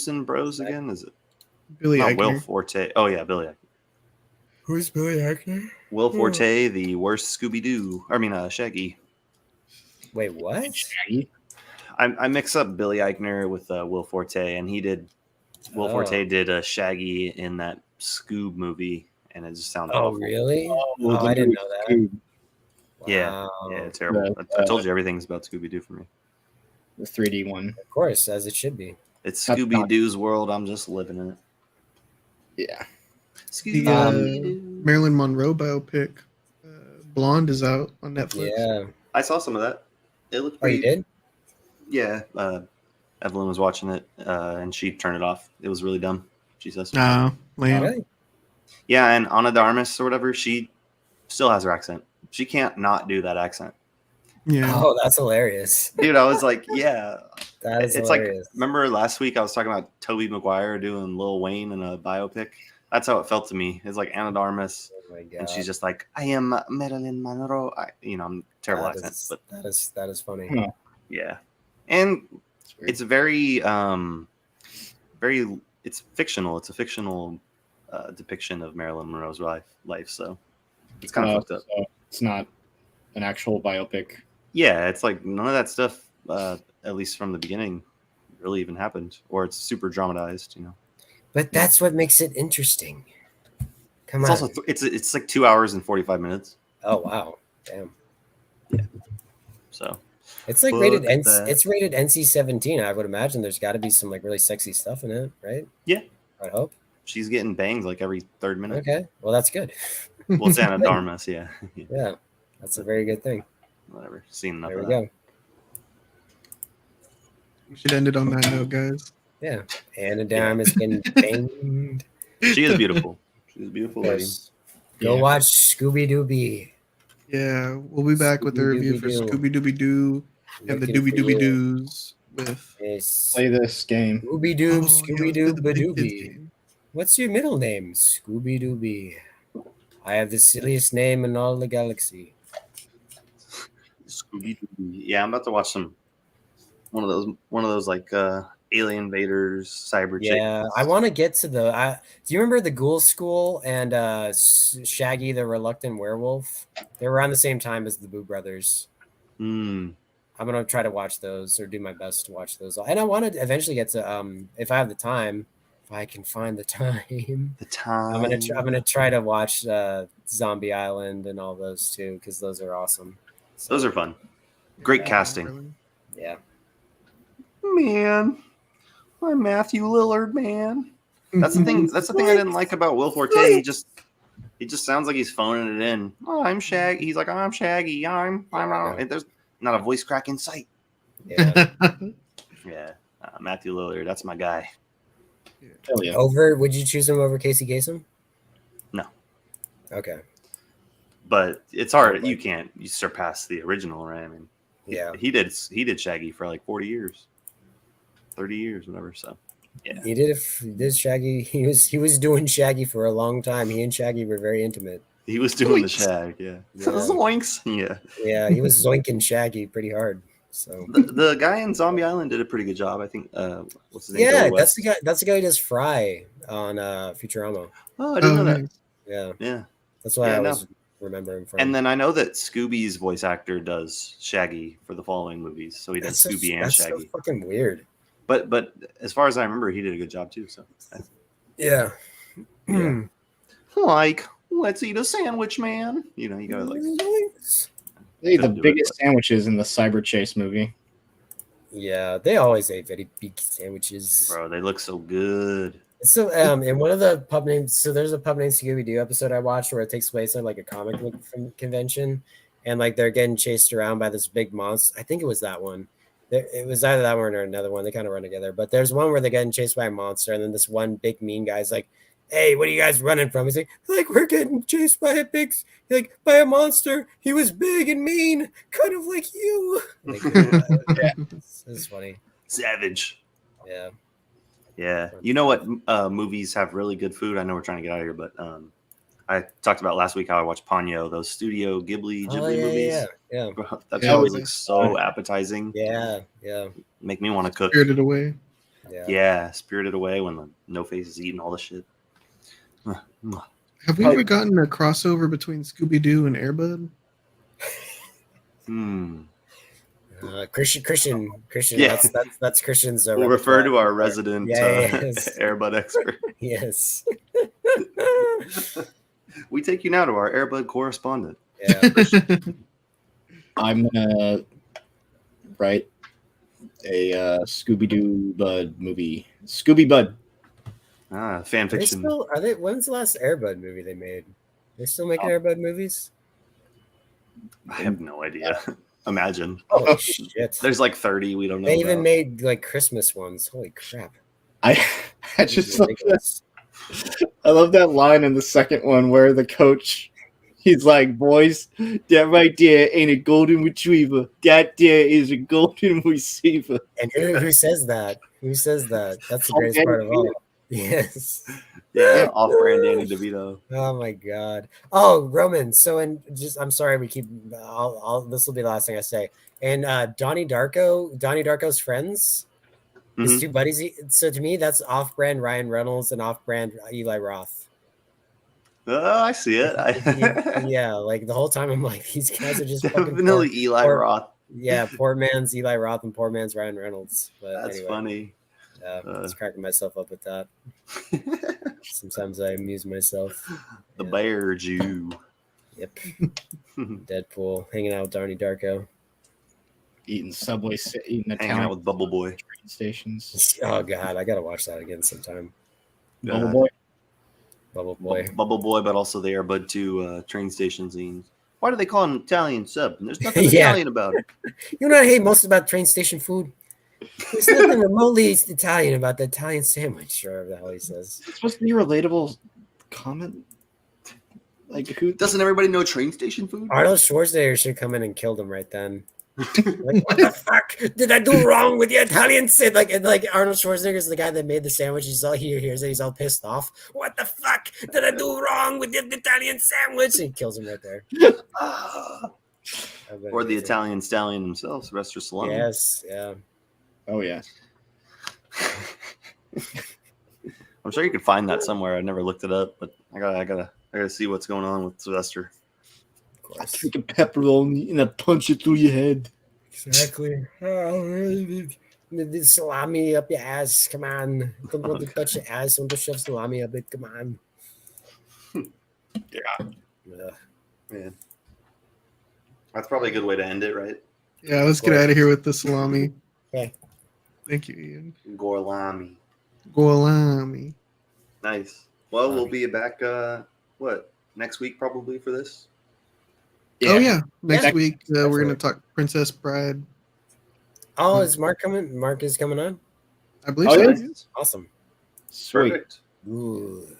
in Bros again? Is it Billy not Will Eichner. Forte? Oh yeah, Billy. Who's Billy Eichner? Will Forte, the worst Scooby Doo. I mean, Shaggy. Wait, what? Shaggy? I mix up Billy Eichner with Will Forte, and he did. Will Forte did Shaggy in that Scoob movie, and it just sounds Oh, awful. really? Well, I didn't know that. Scoob, Yeah. Wow. Yeah, terrible. I told you everything's about Scooby Doo for me. the 3D one. Of course, as it should be. It's That's Scooby not- Doo's world. I'm just living in it. Yeah. The Scooby-Doo. Marilyn Monroe biopic, Blonde, is out on Netflix. Yeah. I saw some of that. It looked Oh, you pretty. did? Yeah. Evelyn was watching it, and she turned it off. It was really dumb. She says. Lame. Really? Yeah, and Ana de Armas or whatever, she still has her accent. She can't not do that accent. Yeah. Oh, that's hilarious. Dude, I was like, yeah. That is It's hilarious. like, remember last week I was talking about Tobey Maguire doing Lil Wayne in a biopic? That's how it felt to me. It's like Ana de Armas, Oh my god. and she's just like, I am Marilyn Monroe. I'm terrible That accent, is- but that is funny. Huh. yeah. And It's weird. it's very, it's fictional. It's a fictional depiction of Marilyn Monroe's life. So it's kind of fucked up. So it's not an actual biopic. Yeah, it's like none of that stuff, at least from the beginning, really even happened, or it's super dramatized. But that's what makes it interesting. Come It's on. also it's like 2 hours and 45 minutes. Oh wow. Damn. So It's like Fuck rated that. it's rated NC-17. I would imagine there's got to be some like really sexy stuff in it, right? Yeah. I hope. she's getting bangs like every third minute. Okay. Well, that's good. Well, it's Ana de Armas, yeah. Yeah. That's a very good thing. Whatever. Seen enough There of we that. go. We should end it on that note, guys. Yeah. Anna Darm is getting banged. She is beautiful. She's a beautiful Of lady. course. Go Yeah. watch Scooby Dooby. Yeah, we'll be back with the review for Scooby-Dooby-Doo. Scooby Dooby Doo and the Looking Dooby for Dooby you. Doos with Yes. Play this game. Scooby Doo, Oh, yeah, Scooby let's Doo, do the big kids Badooby. game. What's your middle name? Scooby Dooby. I have the silliest name in all the galaxy. Scooby Doo. Yeah, I'm about to watch one of those like Alien Invaders, Cyber Chick. Yeah, I want to get to the. Do you remember the Ghoul School and Shaggy the Reluctant Werewolf? They were around the same time as the Boo Brothers. Hmm. I'm gonna try to watch those or do my best to watch those. And I want to eventually get to if I have the time, if I can find the time. The time. I'm gonna try to watch Zombie Island and all those too because those are awesome. Those are fun. Great Yeah, casting. really. Yeah. Man, I'm Matthew Lillard, man. That's the thing. That's the thing I didn't like about Will Forte. He just sounds like he's phoning it in. Oh, I'm Shaggy. He's like, I'm Shaggy. I'm not. There's not a voice crack in sight. Yeah. Yeah. Matthew Lillard. That's my guy. Hell yeah. Would you choose him over Casey Kasem? No. Okay. But it's hard. You can't surpass the original, right? I mean, Yeah. he did Shaggy for like 40 years, 30 years, whatever. So yeah, He did Shaggy. He was doing Shaggy for a long time. He and Shaggy were very intimate. he was doing the Shag. Yeah. Zoinks. Yeah. Yeah, he was zoinking Shaggy pretty hard. So The guy in Zombie Island did a pretty good job, I think. What's his name? yeah, Billy West. that's the guy who does Fry on Futurama. Oh, I didn't know that. nice. Yeah, Yeah. that's why Yeah, I no. was remembering from. And then I know that Scooby's voice actor does Shaggy for the following movies, so he does Scooby and that's Shaggy. so fucking weird. But as far as I remember, he did a good job too. So Yeah. Yeah. Like, let's eat a sandwich, man. You know, you gotta like. They ate the Couldn't do it, biggest sandwiches in the Cyber Chase movie. Yeah, they always ate very big sandwiches. Bro, they look so good. So, in one of the pub names, so there's a pub named Scooby Doo episode I watched where it takes place at like a comic book convention, and like they're getting chased around by this big monster. I think it was that one. It was either that one or another one. They kind of run together. But there's one where they're getting chased by a monster, and then this one big mean guy's like, "Hey, what are you guys running from?" He's like we're getting chased by by a monster. He was big and mean, kind of like you. Like, yeah, this is funny. Savage. Yeah. Yeah. You know what movies have really good food? I know we're trying to get out of here, but I talked about last week how I watched Ponyo, those Studio Ghibli movies. Yeah. Bro, that Yeah, always it was looks so appetizing. Yeah. Make me want to cook. Spirited Away. Yeah, Spirited Away when the No Face is eating all the shit. Have we ever gotten a crossover between Scooby Doo and Airbud? Christian. Yeah. That's Christian's. We'll refer to our resident yes. Airbud expert. Yes. We take you now to our Airbud correspondent. Yeah. I'm gonna write a Scooby Doo Bud movie. Scooby Bud. Fan fiction. When's the last Airbud movie they made? They still making Airbud movies? I have no idea. Imagine. Holy shit! There's like 30 we don't know. They even about. made like Christmas ones. Holy crap! I just love that. I love that line in the second one where the coach, he's like, "Boys, that right there ain't a golden retriever. That there is a golden receiver." And who says that? Who says that? That's the greatest part of all. Yes. Yeah, off-brand Danny DeVito. Oh my god. Oh, Roman. So I'm sorry we keep. This will be the last thing I say. And Donnie Darko's friends, his two buddies. So to me, that's off-brand Ryan Reynolds and off-brand Eli Roth. Oh, I see it. Yeah, like the whole time I'm like, these guys are just definitely Eli Roth. Yeah, poor man's Eli Roth and poor man's Ryan Reynolds. But that's anyway. funny. I was cracking myself up with that. Sometimes I amuse myself. The Bear Jew. Yep. Deadpool hanging out with Donnie Darko. Eating Subway, eating Hanging out with Bubble Boy. train stations. Oh god, I gotta watch that again sometime. Bubble Boy. Bubble Boy. Bubble Boy, but also the Airbud 2 train station scenes. Why do they call it an Italian sub? And there's nothing Italian about it. You know what I hate most about train station food? There's nothing remotely Italian about the Italian sandwich, or whatever the hell he says. It's supposed to be a relatable comment. Like, who Doesn't everybody know train station food? Arnold Schwarzenegger should come in and kill them right then. Like, what the fuck did I do wrong with the Italian sandwich? Like Arnold Schwarzenegger is the guy that made the sandwich. He's all he hears it. He's all pissed off. What the fuck did I do wrong with the Italian sandwich? And he kills him right there. Or the Italian stallion themselves, Sylvester Stallone. Yes, yeah. Oh yeah. I'm sure you could find that somewhere. I never looked it up, but I gotta see what's going on with Sylvester. Of I course. take a pepperoni and I punch it through your head. Exactly. The salami up your ass. Come on. Don't want to touch your ass. Don't shove salami up it. Come on. Yeah. Yeah. Man. That's probably a good way to end it, right? Yeah, let's get out of here with the salami. Okay. Thank you, Ian. Gorlami. Golami. Nice. Well, we'll be back. Next week probably for this. Oh yeah, next Yeah, week we're definitely. gonna talk Princess Bride. Oh, is Mark coming? Mark is coming on. I believe Oh, so. yeah? Yes. Awesome. Sweet. Perfect. Good.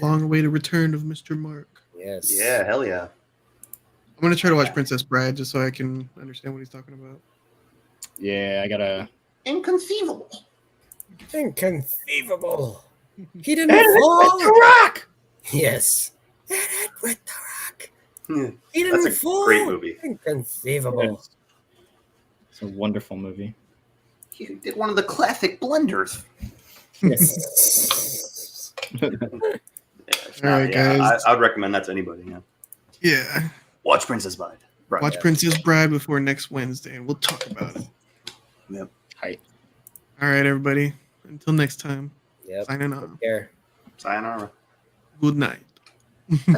Long-awaited return of Mr. Mark. Yes. Yeah, hell yeah. I'm gonna try to watch Princess Bride just so I can understand what he's talking about. Yeah, I gotta. Inconceivable. Inconceivable. He didn't fall. Rock. Yes. Hit it with the rock. He That's didn't a fall. great movie. Inconceivable. It's a wonderful movie. You did one of the classic blunders. Yes. Yeah, All right, guys. I would recommend that to anybody. Yeah. Yeah. Watch Princess Bride. Watch Princess Bride before next Wednesday, and we'll talk about it. Yep. Hi. All right, everybody. Until next time. Yep. Signing off. Take care. Sayonara. Good night.